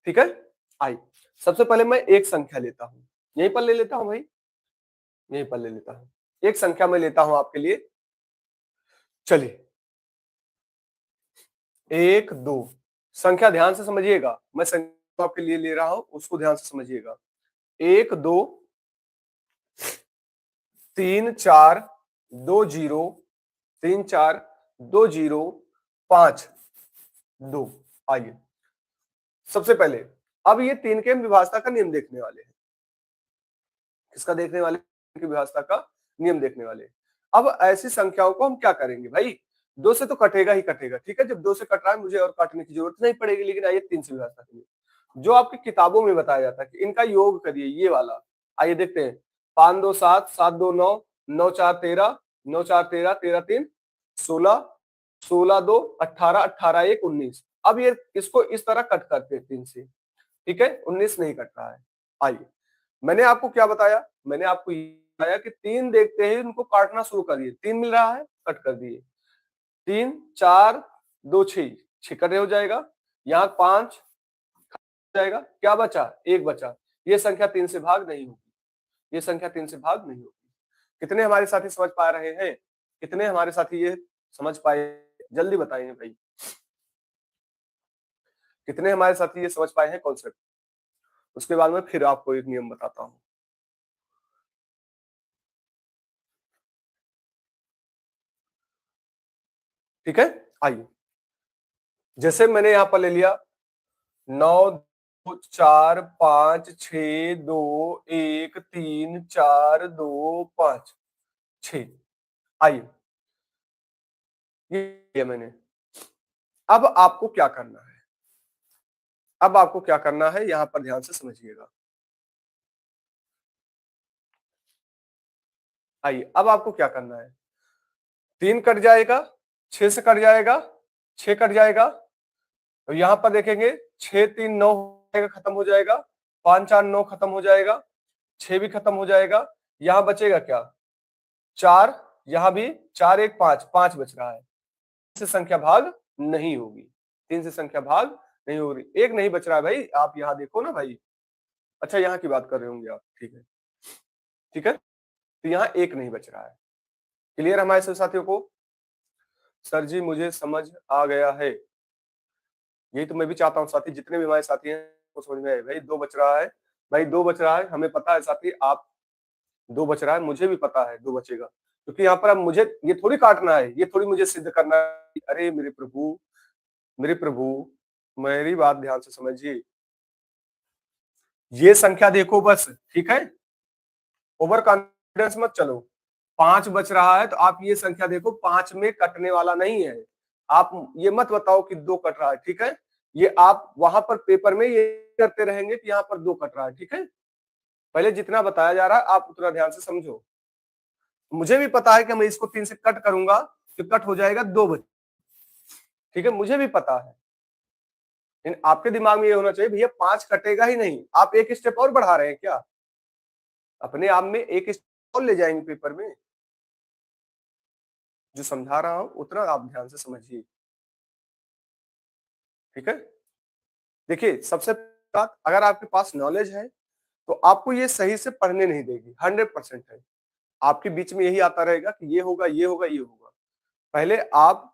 ठीक है, आइए सबसे पहले मैं एक संख्या लेता हूं, यहीं पर ले लेता हूं भाई, यहीं पर ले लेता हूं, एक संख्या मैं लेता हूं आपके लिए। चलिए 1 2, संख्या ध्यान से समझिएगा, मैं संख्या आपके लिए ले रहा हूं, उसको ध्यान से समझिएगा। 1 2 3 4 2 0, 3 4 2 0 5 2। आइए सबसे पहले अब ये 3 के विभाजता का नियम देखने वाले हैं। किसका देखने वाले, की विभाजता का नियम देखने वाले। अब ऐसी संख्याओं को हम क्या करेंगे भाई, 2 से तो कटेगा ही कटेगा, ठीक है। जब 2 से कट रहा है मुझे और काटने की जरूरत नहीं पड़ेगी। लेकिन आइए 3 से विभाजता करिए, जो आपकी किताबों में बताया जाता है कि इनका योग करिए, ये वाला। आइए देखते हैं, 5 2 7, 7 2 9, 9 4 13, 9 4 13, 13 3 16, 16 2 18, 18 1 19। अब ये इसको इस तरह कट करते हैं 3 से, ठीक है, 19 नहीं कट रहा है। आइए मैंने आपको क्या बताया, मैंने आपको बताया कि 3 देखते ही उनको काटना शुरू करिए, 3 मिल रहा है कट कर दिए, 3 4 2 6, 6 कटे हो जाएगा, यहाँ 5 जाएगा, क्या बचा, 1 बचा। ये संख्या 3 से भाग नहीं होगी, ये संख्या 3 से भाग नहीं होगी। कितने हमारे साथी समझ पा रहे हैं, कितने हमारे साथी ये समझ पाए, जल्दी बताइए भाई, कितने हमारे साथी ये समझ पाए हैं कॉन्सेप्ट। उसके बाद में फिर आपको एक नियम बताता हूं, ठीक है। आइए जैसे मैंने यहां पर ले लिया 9 2 4 5 6 2 1 3 4 2 5 6। आइए ये लिया मैंने। अब आपको क्या करना है, अब आपको क्या करना है, यहां पर ध्यान से समझिएगा। आइए अब आपको क्या करना है, 3 कट जाएगा, 6 से कट जाएगा, 6 कट जाएगा, तो यहां पर देखेंगे 6 3 9 खत्म हो जाएगा, 5 4 9 खत्म हो जाएगा, 6 भी खत्म हो जाएगा। यहां बचेगा क्या, 4, यहां भी 4 1 5, 5 बच रहा है। 3 से संख्या भाग नहीं होगी, 3 से संख्या भाग नहीं हो रही, एक नहीं बच रहा है भाई। आप यहाँ देखो ना भाई, अच्छा यहाँ की बात कर रहे होंगे आप, ठीक है, ठीक है, तो यहाँ एक नहीं बच रहा है। क्लियर हमारे सभी साथियों को? सर जी मुझे समझ आ गया है। यही तो मैं भी चाहता हूँ साथी, जितने भी हमारे साथी हैं वो समझ में आए। भाई 2 बच रहा है, भाई 2 बच रहा है, हमें पता है साथी, आप 2 बच रहा है, मुझे भी पता है 2 बचेगा। क्योंकि यहाँ पर अब मुझे ये थोड़ी काटना है, ये थोड़ी मुझे सिद्ध करना है। अरे मेरे प्रभु, मेरी बात ध्यान से समझिए। ये संख्या देखो बस, ठीक है? ओवर कॉन्फिडेंस मत चलो। 5 बच रहा है तो आप ये संख्या देखो, 5 में कटने वाला नहीं है। आप ये मत बताओ कि 2 कट रहा है, ठीक है? ये आप वहां पर पेपर में ये करते रहेंगे कि यहाँ पर 2 कट रहा है, ठीक है? पहले जितना बताया जा रहा है आप उतना ध्यान से समझो। मुझे भी पता है कि मैं इसको 3 से कट करूंगा तो कट हो जाएगा 2 बच, ठीक है? मुझे भी पता है। लेकिन आपके दिमाग में ये होना चाहिए भैया 5 कटेगा ही नहीं। आप एक स्टेप और बढ़ा रहे हैं क्या? अपने आप में एक स्टेप और ले जाएंगे पेपर में। जो समझा रहा हूं उतना आप ध्यान से समझिए, ठीक है? देखिए सबसे बात, अगर आपके पास नॉलेज है तो आपको ये सही से पढ़ने नहीं देगी, 100% है। आपके बीच में यही आता रहेगा कि ये होगा, ये होगा, ये होगा। पहले आप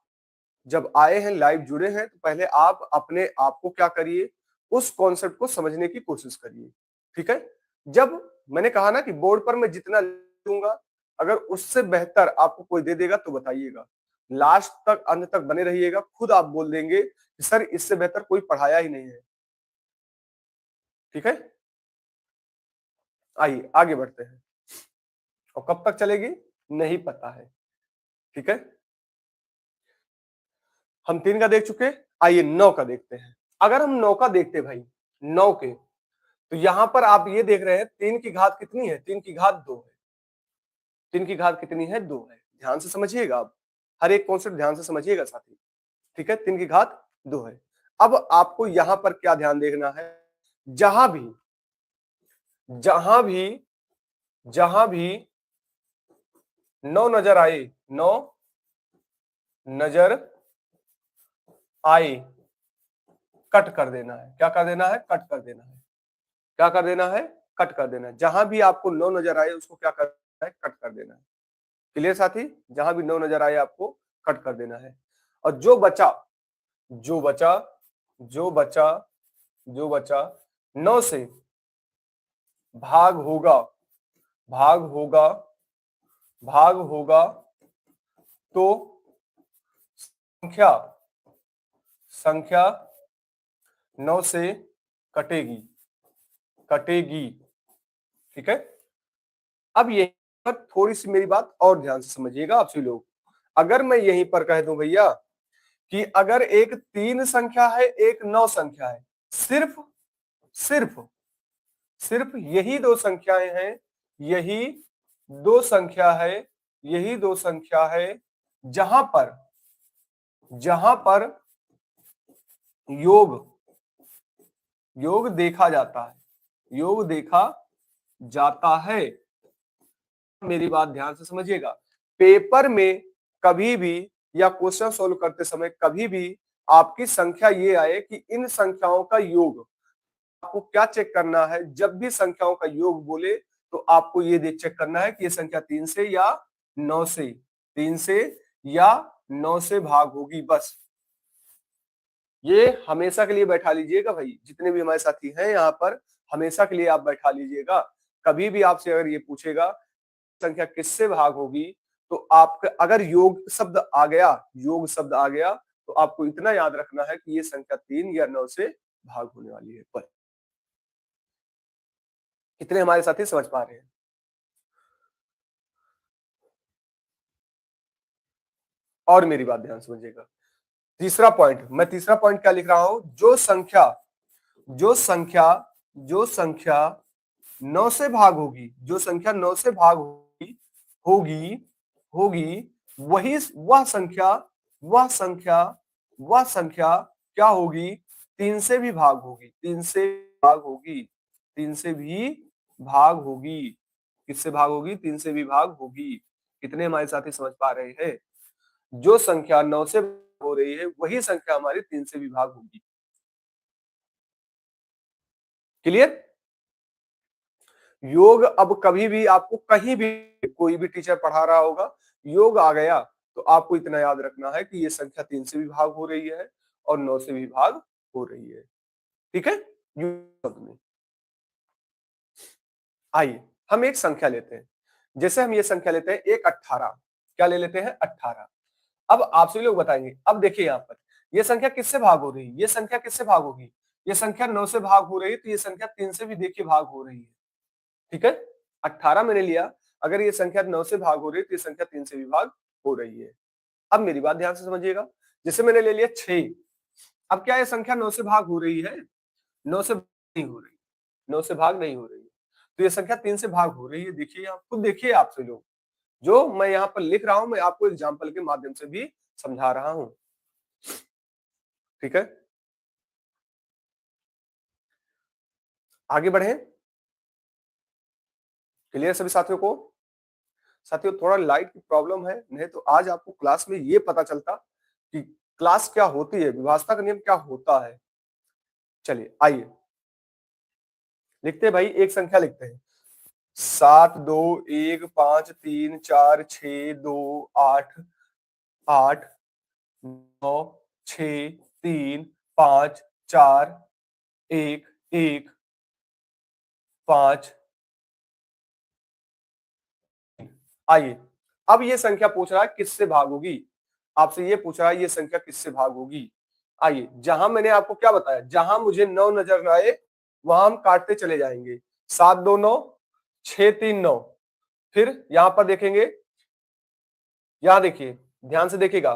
जब आए हैं, लाइव जुड़े हैं, तो पहले आप अपने आप को क्या करिए, उस कॉन्सेप्ट को समझने की कोशिश करिए, ठीक है? जब मैंने कहा ना कि बोर्ड पर मैं जितना दूंगा, अगर उससे बेहतर आपको कोई दे देगा तो बताइएगा। लास्ट तक, अंत तक बने रहिएगा, खुद आप बोल देंगे कि सर इससे बेहतर कोई पढ़ाया ही नहीं है, ठीक है? आइए आगे बढ़ते हैं। और कब तक चलेगी नहीं पता है, ठीक है? हम 3 का देख चुके, आइए 9 का देखते हैं। अगर हम 9 का देखते भाई, 9 के, तो यहां पर आप ये देख रहे हैं 3 की घात कितनी है? 3 की घात 2 है। 3 की घात कितनी है? 2 है। ध्यान से समझिएगा आप, हर एक कॉन्सेप्ट ध्यान से समझिएगा साथी, ठीक है? 3 की घात 2 है। अब आपको यहां पर क्या ध्यान देखना है, जहां भी जहां भी जहां भी 9 नजर आए, 9 नजर आए, कट कर देना है। क्या कर देना है? कट कर देना है। क्या कर देना है? कट कर देना है। जहां भी आपको 9 नजर आए उसको क्या करना है? कट कर देना है। क्लियर साथी? जहां भी 9 नजर आए आपको कट कर देना है। और जो बचा जो बचा जो बचा जो बचा 9 से भाग होगा, भाग होगा, भाग होगा, तो संख्या संख्या 9 से कटेगी, कटेगी, ठीक है? अब यहीं पर थोड़ी सी मेरी बात और ध्यान से समझिएगा आप सभी लोग। अगर मैं यहीं पर कह दूं भैया कि अगर एक 3 संख्या है, एक 9 संख्या है, सिर्फ सिर्फ सिर्फ यही 2 संख्याएं हैं, यही 2 संख्या है, यही 2 संख्या है, जहां पर जहां पर योग योग देखा जाता है, योग देखा जाता है। मेरी बात ध्यान से समझिएगा। पेपर में कभी भी या क्वेश्चन सोल्व करते समय कभी भी आपकी संख्या ये आए कि इन संख्याओं का योग, आपको क्या चेक करना है? जब भी संख्याओं का योग बोले तो आपको ये देख चेक करना है कि ये संख्या 3 से या 9 से, 3 से या 9 से भाग होगी, बस। ये हमेशा के लिए बैठा लीजिएगा भाई, जितने भी हमारे साथी हैं यहाँ पर, हमेशा के लिए आप बैठा लीजिएगा। कभी भी आपसे अगर ये पूछेगा संख्या किससे भाग होगी, तो आपका अगर योग शब्द आ गया, योग शब्द आ गया, तो आपको इतना याद रखना है कि ये संख्या 3 या 9 से भाग होने वाली है। पर कितने हमारे साथी समझ पा रहे हैं? और मेरी बात ध्यान समझिएगा। तीसरा पॉइंट, मैं तीसरा पॉइंट क्या लिख रहा हूं? जो संख्या जो संख्या 9 से भाग होगी, जो संख्या 9 से भाग होगी होगी होगी वही वह संख्या वह संख्या क्या होगी? 3 से भी भाग होगी, 3 से भाग होगी, 3 से भी भाग होगी। किससे भाग होगी? 3 से भी भाग होगी। कितने हमारे साथी समझ पा रहे हैं? जो संख्या 9 से हो रही है वही संख्या हमारी 3 से भी भाग होगी। क्लियर? योग अब कभी भी आपको कहीं भी कोई भी टीचर पढ़ा रहा होगा, योग आ गया तो आपको इतना याद रखना है कि ये संख्या 3 से भी भाग हो रही है और 9 से भी भाग हो रही है। ठीक है, आइए हम एक संख्या लेते हैं। जैसे हम ये संख्या लेते हैं एक 18, क्या ले लेते हैं 18। अब आप सभी लोग बताएंगे, अब देखिए यहाँ पर ये संख्या किससे भाग हो रही है, ये संख्या किससे भाग होगी, ये संख्या 9 से भाग हो रही है, तो ये संख्या 3 से भी देखिए भाग हो रही है। ठीक है, 18 मैंने लिया, अगर ये संख्या 9 से भाग हो रही है तो ये संख्या 3 से भी भाग हो रही है। अब मेरी बात ध्यान से समझिएगा, जैसे मैंने ले लिया 6, अब क्या ये संख्या 9 से भाग हो रही है, 9 से नहीं हो रही, 9 से भाग नहीं हो रही है, तो ये संख्या 3 से भाग हो रही है। देखिए आप खुद देखिए, आपसे लोग जो मैं यहाँ पर लिख रहा हूं, मैं आपको एग्जाम्पल के माध्यम से भी समझा रहा हूं। ठीक है, आगे बढ़े, क्लियर सभी साथियों को। साथियों थोड़ा लाइट की प्रॉब्लम है, नहीं तो आज आपको क्लास में ये पता चलता कि क्लास क्या होती है, विभाजता का नियम क्या होता है। चलिए आइए लिखते हैं भाई, एक संख्या लिखते हैं 7 2 1 5 3 4 6 2 8 8 9 6 3 5 4 1 1 5। आइए अब ये संख्या पूछ रहा है किससे भागोगी, आपसे ये पूछ रहा है ये संख्या किससे भागोगी। आइए, जहां मैंने आपको क्या बताया, जहां मुझे 9 नजर आए वहां हम काटते चले जाएंगे। 7 2 9, 6 3 9, फिर यहां पर देखेंगे, यहां देखिए ध्यान से देखिएगा,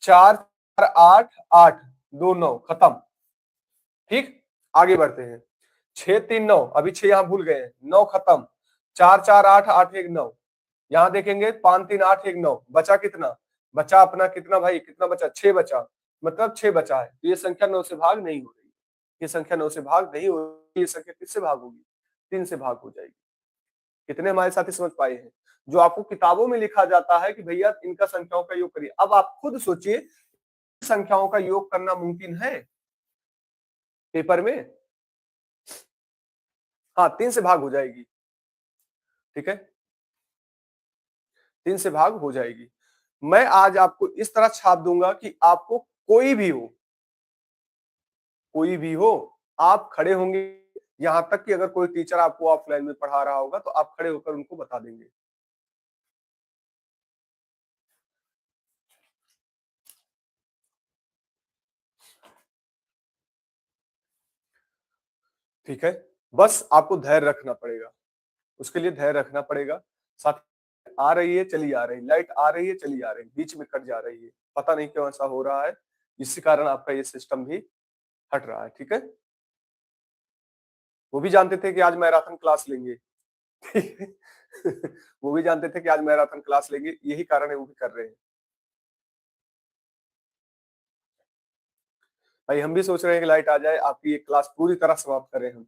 4 4 8 8 2 9, खत्म। ठीक, आगे बढ़ते हैं, 6 3 9, अभी 6 यहां भूल गए, 9 खत्म, 4 4 8 8 1 9, यहां देखेंगे 5 3 8 1 9, बचा कितना, बचा अपना कितना भाई, कितना बचा, 6 बचा, मतलब 6 बचा है, तो ये संख्या 9 से भाग नहीं हो रही, ये संख्या 9 से भाग नहीं हो रही, ये संख्या किससे भाग होगी, 3 से भाग हो जाएगी। कितने हमारे साथी समझ पाए हैं, जो आपको किताबों में लिखा जाता है कि भैया इनका संख्याओं का योग करिए, अब आप खुद सोचिए संख्याओं का योग करना मुमकिन है पेपर में, हाँ 3 से भाग हो जाएगी। ठीक है, 3 से भाग हो जाएगी। मैं आज आपको इस तरह छाप दूंगा कि आपको कोई भी हो, कोई भी हो, आप खड़े होंगे, यहां तक कि अगर कोई टीचर आपको ऑफलाइन में पढ़ा रहा होगा तो आप खड़े होकर उनको बता देंगे। ठीक है, बस आपको धैर्य रखना पड़ेगा, उसके लिए धैर्य रखना पड़ेगा। साथ आ रही है चली आ रही, लाइट आ रही है चली आ रही, बीच में कट जा रही है, पता नहीं क्यों ऐसा हो रहा है, इसी कारण आपका ये सिस्टम भी हट रहा है। ठीक है, वो भी जानते थे कि आज मैराथन क्लास लेंगे। ठीक है? वो भी जानते थे कि आज मैराथन क्लास लेंगे, यही कारण है वो भी कर रहे हैं। भाई हम भी सोच रहे हैं कि लाइट आ जाए, आपकी ये क्लास पूरी तरह समाप्त करें हम।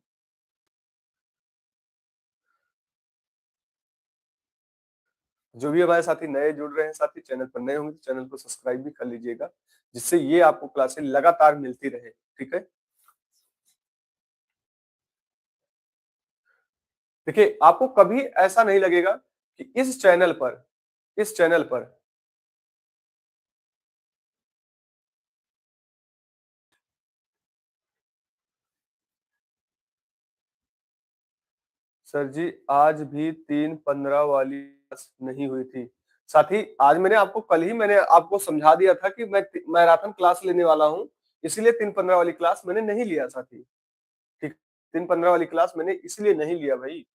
जो भी हमारे साथी नए जुड़ रहे हैं, साथी चैनल पर नए होंगे तो चैनल को सब्सक्राइब भी कर लीजिएगा, जिससे ये आपको क्लासें लगातार मिलती रहे। ठीक है, देखिए आपको कभी ऐसा नहीं लगेगा कि इस चैनल पर सर जी आज भी 3:15 वाली क्लास नहीं हुई थी। साथी आज मैंने आपको समझा दिया था कि मैं मैराथन क्लास लेने वाला हूँ, इसीलिए 3:15 वाली क्लास मैंने नहीं लिया साथी। ठीक, 3:15 वाली क्लास मैंने इसलिए नहीं लिया भाई।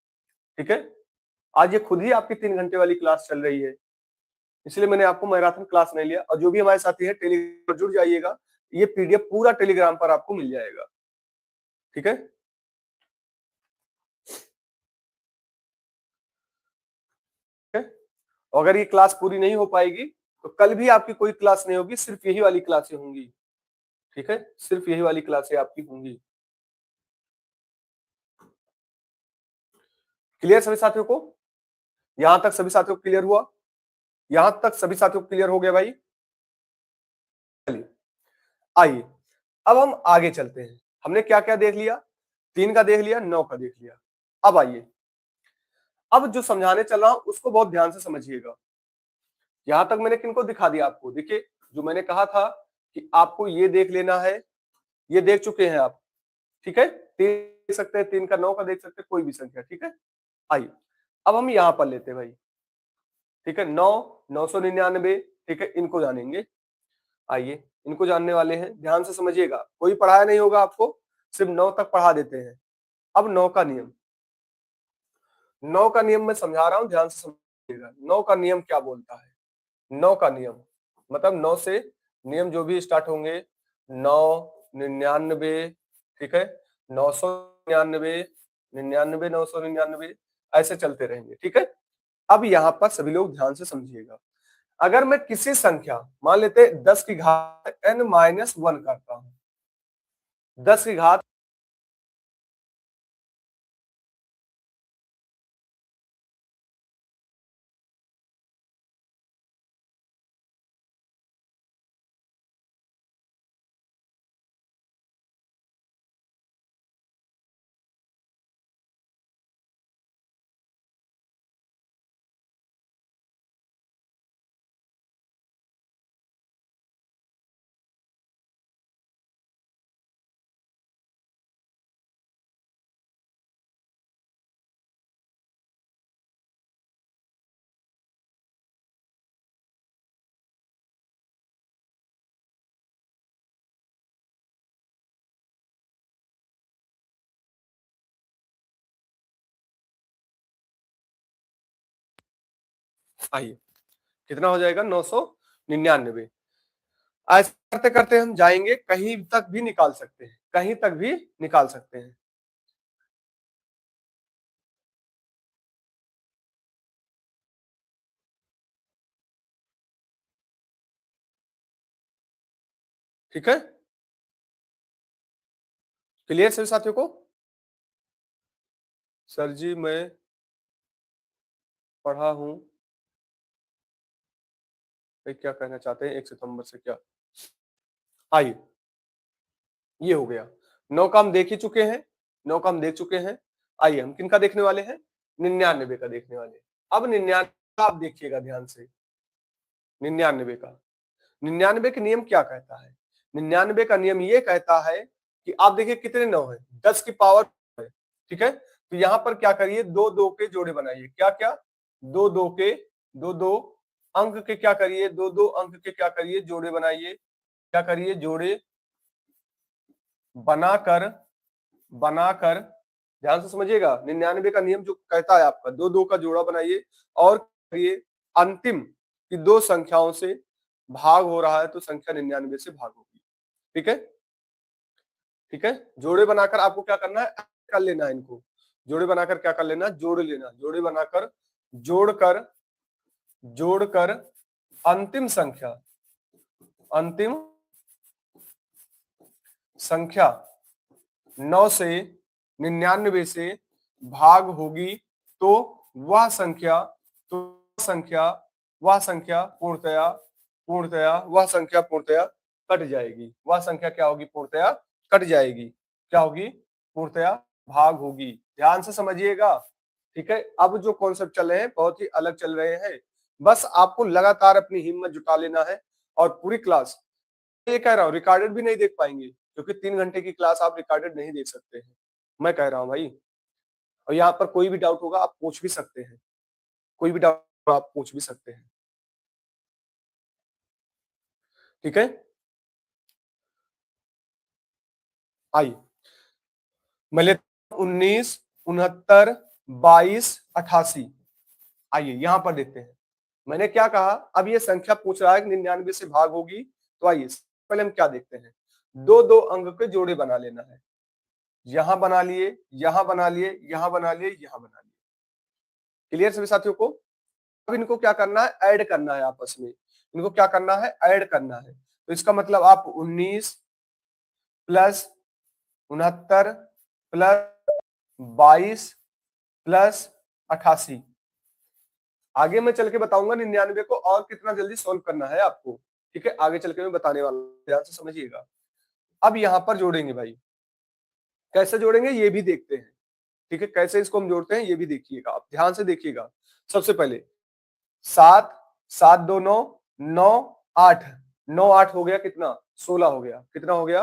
ठीक है, आज ये खुद ही आपकी 3 घंटे वाली क्लास चल रही है, इसलिए मैंने आपको मैराथन क्लास नहीं लिया। और जो भी हमारे साथी है टेलीग्राम पर जुड़ जाइएगा, ये पीडीएफ पूरा टेलीग्राम पर आपको मिल जाएगा। ठीक है, और अगर ये क्लास पूरी नहीं हो पाएगी तो कल भी आपकी कोई क्लास नहीं होगी, सिर्फ यही वाली क्लासें होंगी। ठीक है, सिर्फ यही वाली क्लासें आपकी होंगी। क्लियर सभी साथियों को, यहां तक सभी साथियों को क्लियर हुआ, यहां तक सभी साथियों को क्लियर हो गया भाई। चलिए आइए अब हम आगे चलते हैं, हमने क्या क्या देख लिया, 3 का देख लिया, 9 का देख लिया। अब आइए, अब जो समझाने चल रहा हूं उसको बहुत ध्यान से समझिएगा। यहां तक मैंने किनको दिखा दिया आपको, देखिए जो मैंने कहा था कि आपको ये देख लेना है, ये देख चुके हैं आप, ठीक है, 3 देख सकते हैं, 3 का 9 का देख सकते हैं, कोई भी संख्या, ठीक है। आइए अब हम यहां पर लेते हैं भाई, ठीक है, 9, 999, ठीक है, इनको जानेंगे। आइए इनको जानने वाले हैं, ध्यान से समझिएगा, कोई पढ़ाया नहीं होगा आपको, सिर्फ 9 तक पढ़ा देते हैं। अब 9 का नियम, 9 का नियम मैं समझा रहा हूं, ध्यान से समझिएगा। 9 का नियम क्या बोलता है? 9 का नियम मतलब 9 से नियम जो भी स्टार्ट होंगे, 9, 99, ठीक है, 999, 99, 999, ऐसे चलते रहेंगे, ठीक है। अब यहाँ पर सभी लोग ध्यान से समझिएगा, अगर मैं किसी संख्या, मान लेते 10 की घात n-1 करता हूं, 10 की घात, आइए कितना हो जाएगा, 999। ऐसे करते करते हम जाएंगे, कहीं तक भी निकाल सकते हैं, कहीं तक भी निकाल सकते हैं। ठीक है, क्लियर सभी साथियों को? सर जी मैं पढ़ा हूं, भाई क्या कहना चाहते हैं 1 सितंबर से क्या? आइए ये हो गया, 9 का हम देख ही चुके हैं, 9 का हम देख चुके हैं। आइए हम किनका देखने वाले हैं, 99 का देखने वाले हैं। अब 99 का आप देखिएगा ध्यान से, 99 का, 99 का नियम क्या कहता है? 99 का नियम ये कहता है कि आप देखिए कितने 9 है, 10 की पावर है, ठीक है। तो यहाँ पर क्या करिए, दो दो के जोड़े बनाइए, क्या क्या, दो दो के, दो दो अंक के क्या करिए, दो दो अंक के क्या करिए, जोड़े बनाइए, क्या करिए, जोड़े बनाकर, बनाकर, ध्यान से समझिएगा, 99 का नियम जो कहता है आपका, दो दो का जोड़ा बनाइए और करिए अंतिम की दो संख्याओं से भाग हो रहा है तो संख्या 99 से भाग होगी, ठीक है, ठीक है। जोड़े बनाकर आपको क्या करना है, कर लेना है इनको, जोड़े बनाकर क्या कर लेना, जोड़ लेना, जोड़े बनाकर, जोड़कर, जोड़कर अंतिम संख्या, अंतिम संख्या 9 से 99 से भाग होगी तो वह संख्या, तो संख्या, वह संख्या पूर्णतया, पूर्णतया वह संख्या पूर्णतया कट जाएगी, वह संख्या क्या होगी, पूर्णतया कट जाएगी, क्या होगी, पूर्णतया भाग होगी। ध्यान से समझिएगा, ठीक है। अब जो कॉन्सेप्ट चल रहे हैं बहुत ही अलग चल रहे हैं, बस आपको लगातार अपनी हिम्मत जुटा लेना है और पूरी क्लास, ये कह रहा हूँ रिकॉर्डेड भी नहीं देख पाएंगे क्योंकि 3 घंटे की क्लास आप रिकॉर्डेड नहीं देख सकते हैं, मैं कह रहा हूँ भाई। और यहाँ पर कोई भी डाउट होगा आप पूछ भी सकते हैं, कोई भी डाउट आप पूछ भी सकते हैं, ठीक है। आइए मैं लेता हूं 19, 69, 22, 88। आइए यहाँ पर देखते हैं, मैंने क्या कहा, अब ये संख्या पूछ रहा है कि 99 से भाग होगी, तो आइए पहले हम क्या देखते हैं, दो दो अंक के जोड़े बना लेना है, यहां बना लिए, यहां बना लिए, यहां बना लिए, यहां बना लिए, क्लियर सभी साथियों को? अब इनको क्या करना है, ऐड करना है आपस में, इनको क्या करना है, ऐड करना है। तो इसका मतलब आप 19 प्लस 69 प्लस 22 प्लस 88, आगे मैं चल के बताऊंगा 99 को और कितना जल्दी सोल्व करना है आपको, ठीक है, आगे चल के मैं बताने वाला हूं, ध्यान से समझिएगा। अब यहाँ पर जोड़ेंगे भाई, कैसे जोड़ेंगे ये भी देखते हैं, ठीक है, कैसे इसको हम जोड़ते हैं ये भी देखिएगा, आप ध्यान से देखिएगा। सबसे पहले 7 7 2 9, 9 8, 9 8 हो गया कितना, 16 हो गया, कितना हो गया,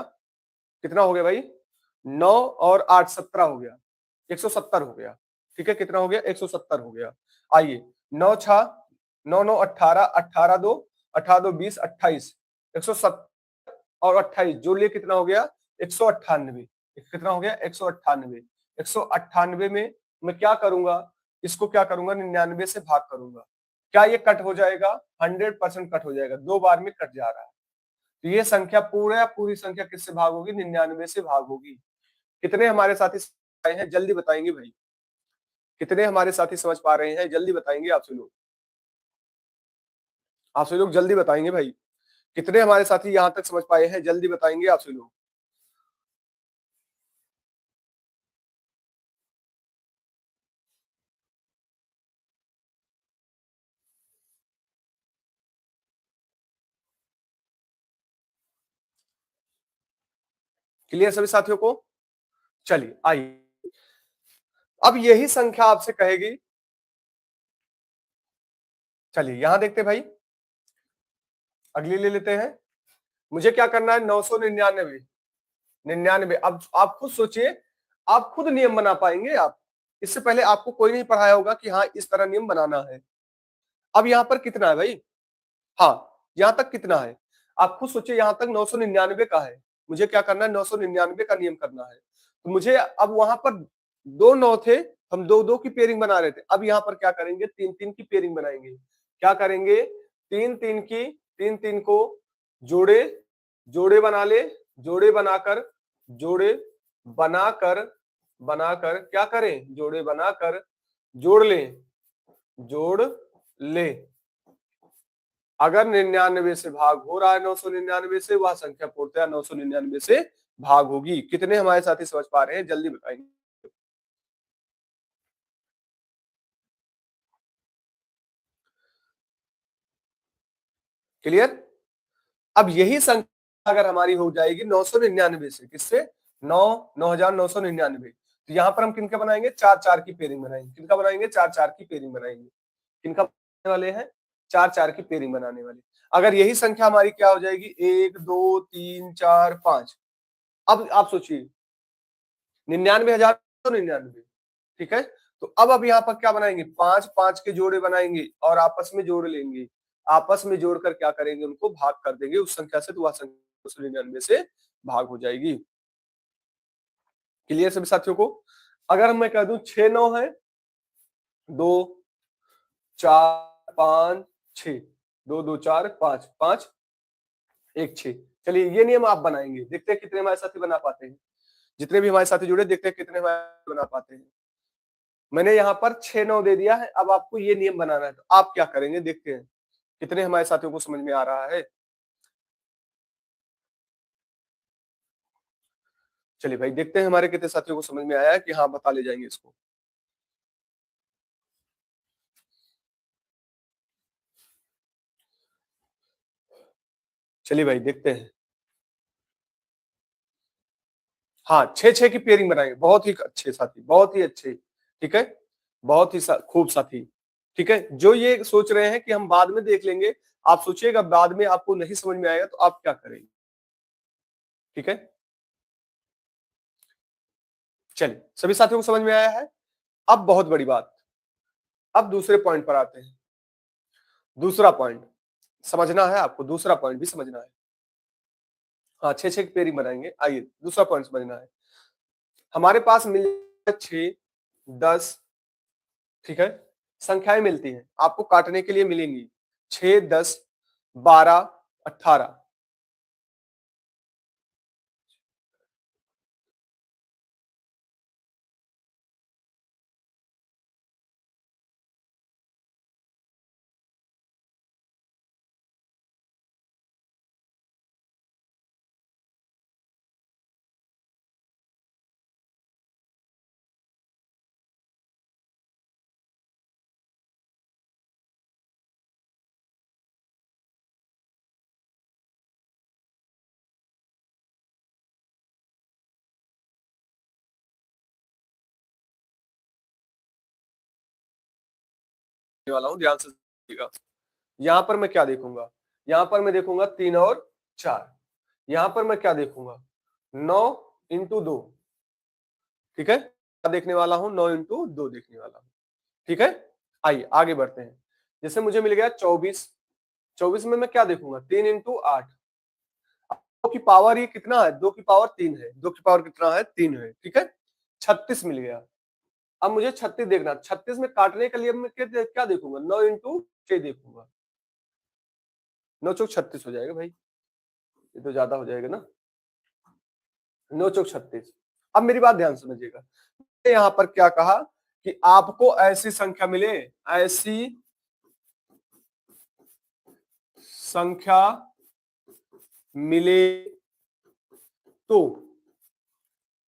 कितना हो गया भाई, 9 और 8 17 हो गया, 170 हो गया। ठीक है, कितना हो गया, 170 हो गया। आइए, 9 6 9 9 18, 18 2, 18 2 20, 28, 170 और 28 जो लिए कितना हो गया, 198। कितना हो गया, 198। 198 में मैं क्या करूंगा, इसको क्या करूंगा, 99 से भाग करूंगा। क्या ये कट हो जाएगा, 100% कट हो जाएगा, 2 बार में कट जा रहा है। तो ये संख्या पूरा पूरी संख्या किससे भाग होगी, 99 से भाग होगी। कितने हमारे साथी आए हैं, जल्दी बताएंगे भाई, कितने हमारे साथी समझ पा रहे हैं, जल्दी बताएंगे आपसे लोग, आपसे लोग जल्दी बताएंगे भाई, कितने हमारे साथी यहां तक समझ पाए हैं, जल्दी बताएंगे आपसे लोग। क्लियर सभी साथियों को, चलिए आइए, अब यही संख्या आपसे कहेगी, चलिए यहां देखते भाई, अगली ले लेते हैं। मुझे क्या करना है, 999, 99। अब आप खुद सोचिए, आप खुद नियम बना पाएंगे आप, इससे पहले आपको कोई नहीं पढ़ाया होगा कि हाँ इस तरह नियम बनाना है। अब यहाँ पर कितना है भाई, हाँ यहाँ तक कितना है, आप खुद सोचिए, यहाँ तक 999 का है। मुझे क्या करना है, 999 का नियम करना है। तो मुझे अब वहां पर 2 9 थे, हम 2 2 की पेयरिंग बना रहे थे, अब यहाँ पर क्या करेंगे, 3 3 की पेयरिंग बनाएंगे। क्या करेंगे, 3 3 की, 3 3 को जोड़े, जोड़े बना ले, जोड़े बनाकर, जोड़े बनाकर, बनाकर क्या करें, जोड़े बनाकर जोड़ लें, जोड़ ले। अगर 99 से भाग हो रहा है, 999 से, वह संख्या पूर्णतः 999 से भाग होगी। कितने हमारे साथी समझ पा रहे हैं, जल्दी बताएंगे। क्लियर, अब यही संख्या अगर हमारी हो जाएगी 999 से, किससे, 9,999, तो यहाँ पर हम किनका बनाएंगे, 4 4 की पेयरिंग बनाएंगे। किनका बनाएंगे, 4 4 की पेयरिंग बनाएंगे। किनका बनाने वाले हैं, 4 4 की पेयरिंग बनाने वाले। अगर यही संख्या हमारी क्या हो जाएगी, 1 2 3 4 5, अब आप सोचिए, 99,999, ठीक है। तो अब यहाँ पर क्या बनाएंगे, 5 5 के जोड़े बनाएंगे और आपस में जोड़ लेंगे। आपस में जोड़कर क्या करेंगे, उनको भाग कर देंगे उस संख्या से, तो वह संख्या 999 से भाग हो जाएगी। क्लियर सभी साथियों को, अगर मैं कह दूं 6 9 है, 2 4 5 6, 2 2 4 5 5 1 6, चलिए ये नियम आप बनाएंगे, देखते हैं कितने हमारे साथी बना पाते हैं। जितने भी हमारे साथी जुड़े, देखते हैं कितने हमारे बना पाते हैं। मैंने यहाँ पर 6 9 दे दिया है, अब आपको ये नियम बनाना है, तो आप क्या करेंगे, देखते हैं कितने हमारे साथियों को समझ में आ रहा है। चलिए भाई, देखते हैं हमारे कितने साथियों को समझ में आया है कि हाँ बता ले जाएंगे इसको। चलिए भाई देखते हैं, हाँ 6 6 की पेयरिंग बनाएंगे, बहुत ही अच्छे साथी, बहुत ही अच्छे, ठीक है, बहुत ही खूब साथी। ठीक है, जो ये सोच रहे हैं कि हम बाद में देख लेंगे, आप सोचिएगा बाद में आपको नहीं समझ में आएगा तो आप क्या करेंगे। ठीक है, चलिए सभी साथियों को समझ में आया है। अब बहुत बड़ी बात, अब दूसरे पॉइंट पर आते हैं। दूसरा पॉइंट समझना है आपको, दूसरा पॉइंट भी समझना है। हाँ 6 6 की पेयरिंग बनाएंगे, आइए दूसरा पॉइंट समझना है। हमारे पास मिल 6 10, ठीक है, संख्याएं मिलती हैं, आपको काटने के लिए मिलेंगी 6 10 12 18। वाला हूं, ध्यान से देखिएगा। यहां पर मैं क्या देखूंगा, यहां पर मैं देखूंगा 3 और 4, यहां पर मैं क्या देखूंगा 9 इंटू 2, ठीक है, क्या देखने वाला हूं 9 इंटू 2 देखने वाला हूं, ठीक है। आइए आगे बढ़ते हैं। जैसे मुझे मिल गया 24, 24 में मैं क्या देखूंगा 3 इंटू 8, 2 की पावर ये कितना है, 2 की पावर 3 है, 2 की पावर कितना है 3 है, ठीक है। 36 मिल गया। अब मुझे 36 देखना, 36 में काटने के लिए मैं क्या देखूंगा 9 इंटू 6 देखूंगा, 9 चौक 36 हो जाएगा भाई, ये तो ज्यादा हो जाएगा ना, 9 चौक 36। अब मेरी बात ध्यान समझिएगा, यहाँ पर क्या कहा कि आपको ऐसी संख्या मिले, ऐसी संख्या मिले तो,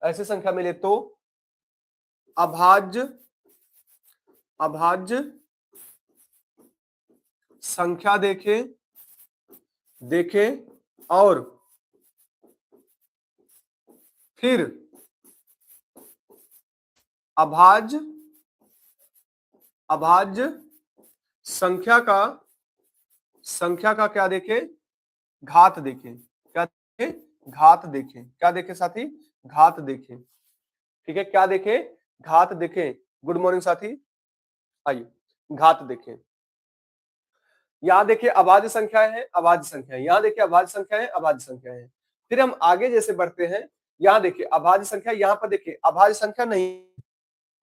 ऐसी संख्या मिले तो अभाज्य, अभाज्य संख्या देखें, देखें और फिर अभाज्य, अभाज्य संख्या का, संख्या का क्या देखें, घात देखें, क्या देखें, घात देखें, क्या देखें साथी, घात देखें, ठीक है, क्या देखें, घात देखें। गुड मॉर्निंग साथी, आइए घात देखें। यहां देखिए अभाज्य संख्या है, अभाज्य संख्या है, यहां देखिए अभाज्य संख्या है, अभाज्य संख्या है। फिर हम आगे जैसे बढ़ते हैं, यहां देखिए अभाज्य संख्या, यहां पर देखिए अभाज्य संख्या नहीं,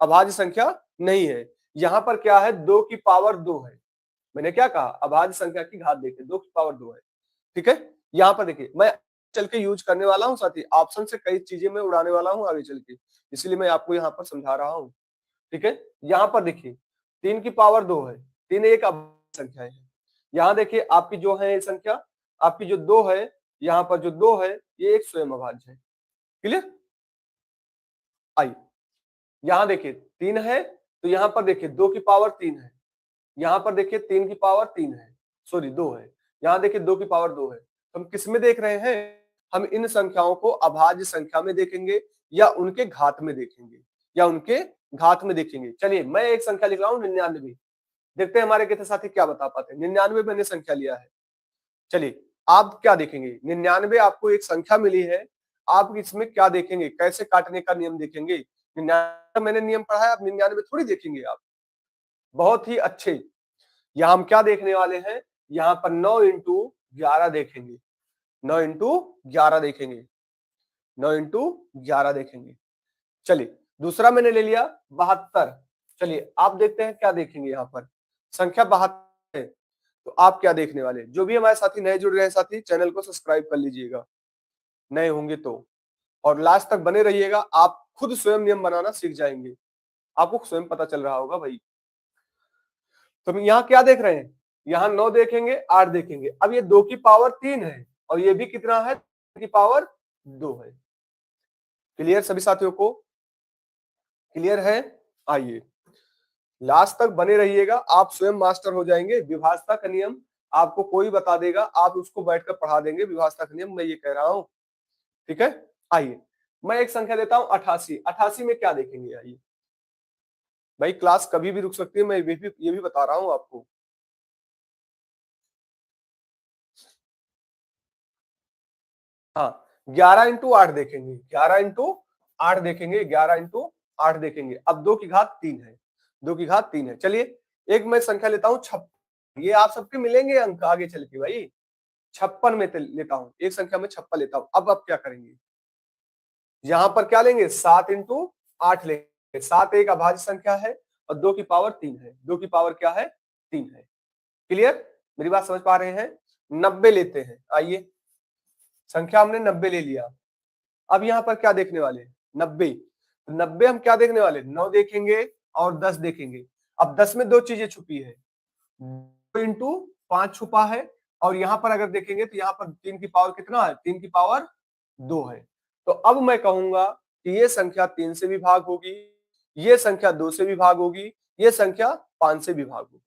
अभाज्य संख्या नहीं है, यहां पर क्या है 2 की पावर 2 है। मैंने क्या कहा, अभाज्य संख्या की घात देखिए 2 की पावर 2 है, ठीक है। यहां पर देखिए मैं चल के यूज करने वाला हूं साथी, ऑप्शन से कई चीजें मैं उड़ाने वाला हूं आगे चल के, इसलिए मैं आपको यहाँ पर समझा रहा हूं, ठीक है। यहाँ पर देखिए 3 की पावर 2 है, 3 एक अभाज्य संख्या है। यहाँ देखिए आपकी जो है संख्या, आपकी जो 2 है, यहाँ पर जो 2 है ये एक स्वयं अभाज्य है, क्लियर। आइए यहाँ देखिए 3 है, तो यहाँ पर देखिए 2 की पावर 3 है, यहाँ पर देखिए 3 की पावर 3 है, सॉरी 2 है, यहाँ देखिए 2 की पावर 2 है। तो हम किस में देख रहे हैं, हम इन संख्याओं को अभाज्य संख्या में देखेंगे या उनके घात में देखेंगे, या उनके घात में देखेंगे। चलिए मैं एक संख्या लिख रहा हूँ 99, देखते हैं हमारे कितने साथी क्या बता पाते हैं। 99 मैंने संख्या लिया है, चलिए आप क्या देखेंगे, 99 आपको एक संख्या मिली है, आप इसमें क्या देखेंगे, कैसे काटने का नियम देखेंगे। 99 मैंने नियम पढ़ा है, आप 99 थोड़ी देखेंगे आप, बहुत ही अच्छे। यहाँ हम क्या देखने वाले हैं, यहाँ पर 9 इंटू 11 देखेंगे, 9 इंटू 11 देखेंगे, 9 इंटू 11 देखेंगे। चलिए दूसरा मैंने ले लिया 72, चलिए आप देखते हैं क्या देखेंगे, यहाँ पर संख्या 72 है, तो आप क्या देखने वाले, जो भी हमारे साथी नए जुड़ रहे हैं साथी चैनल को सब्सक्राइब कर लीजिएगा नए होंगे तो, और लास्ट तक बने रहिएगा, आप खुद स्वयं नियम बनाना सीख जाएंगे, आपको स्वयं पता चल रहा होगा भाई। तो हम यहाँ क्या देख रहे हैं, यहाँ 9 देखेंगे, 8 देखेंगे, अब ये 2 की पावर 3 है और ये भी कितना है 3 की पावर 2 है। क्लियर सभी साथियों को, क्लियर है। आइए लास्ट तक बने रहिएगा, आप स्वयं मास्टर हो जाएंगे। विभाजता का नियम आपको कोई बता देगा, आप उसको बैठकर पढ़ा देंगे, विभाजता का नियम मैं ये कह रहा हूं, ठीक है। आइए मैं एक संख्या देता हूं 88, 88 में क्या देखेंगे, आइए भाई क्लास कभी भी रुक सकती है, मैं ये भी बता रहा हूं आपको। हाँ 11 इंटू 8 देखेंगे, 11 इंटू 8 देखेंगे, 11 इंटू 8 देखेंगे। अब 2 की घात 3 है, 2 की घात 3 है। चलिए एक मैं संख्या लेता हूं 56, ये आप सबके मिलेंगे अंक आगे चल के भाई, 56 में लेता हूं, एक संख्या में 56 लेता हूं। अब आप क्या करेंगे, यहां पर क्या लेंगे 7 इंटू 8 लेंगे, 7 एक अभाज्य संख्या है और 2 की पावर 3 है, 2 की पावर क्या है 3 है। क्लियर, मेरी बात समझ पा रहे हैं। 90 लेते हैं, आइए संख्या हमने 90 ले लिया। अब यहाँ पर क्या देखने वाले 90, 90 हम क्या देखने वाले 9 देखेंगे और 10 देखेंगे। अब 10 में दो चीजें छुपी है, 2 इंटू 5 छुपा है, और यहाँ पर अगर देखेंगे तो यहाँ पर 3 की पावर कितना है 3 की पावर 2 है। तो अब मैं कहूंगा कि ये संख्या 3 से भी भाग होगी, ये संख्या 2 से भी भाग होगी, ये संख्या 5 से भी भाग होगी।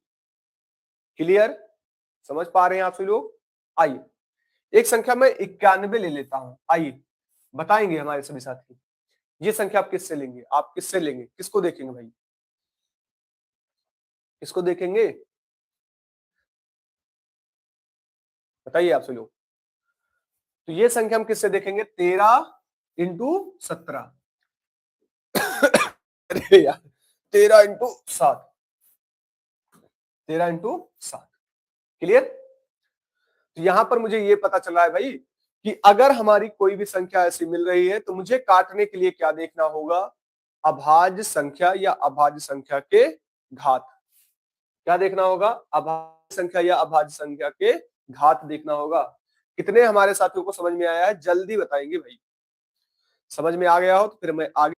क्लियर, समझ पा रहे हैं आप सभी लोग। आइए एक संख्या मैं 91 ले लेता हूं, आइए बताएंगे हमारे सभी साथी ये संख्या आप किससे लेंगे, आप किससे लेंगे, किसको देखेंगे भाई, किसको देखेंगे। बताइए आपसे लोग। तो ये संख्या हम किससे देखेंगे? 13 इंटू 17। अरे यार, 13 इंटू 7, 13 इंटू 7। क्लियर? तो यहां पर मुझे ये पता चला है भाई कि अगर हमारी कोई भी संख्या ऐसी मिल रही है तो मुझे काटने के लिए क्या देखना होगा? अभाज्य संख्या या अभाज्य संख्या के घात। क्या देखना होगा? अभाज्य संख्या या अभाज्य संख्या के घात देखना होगा। कितने हमारे साथियों को समझ में आया है? जल्दी बताएंगे भाई। समझ में आ गया हो तो फिर मैं आगे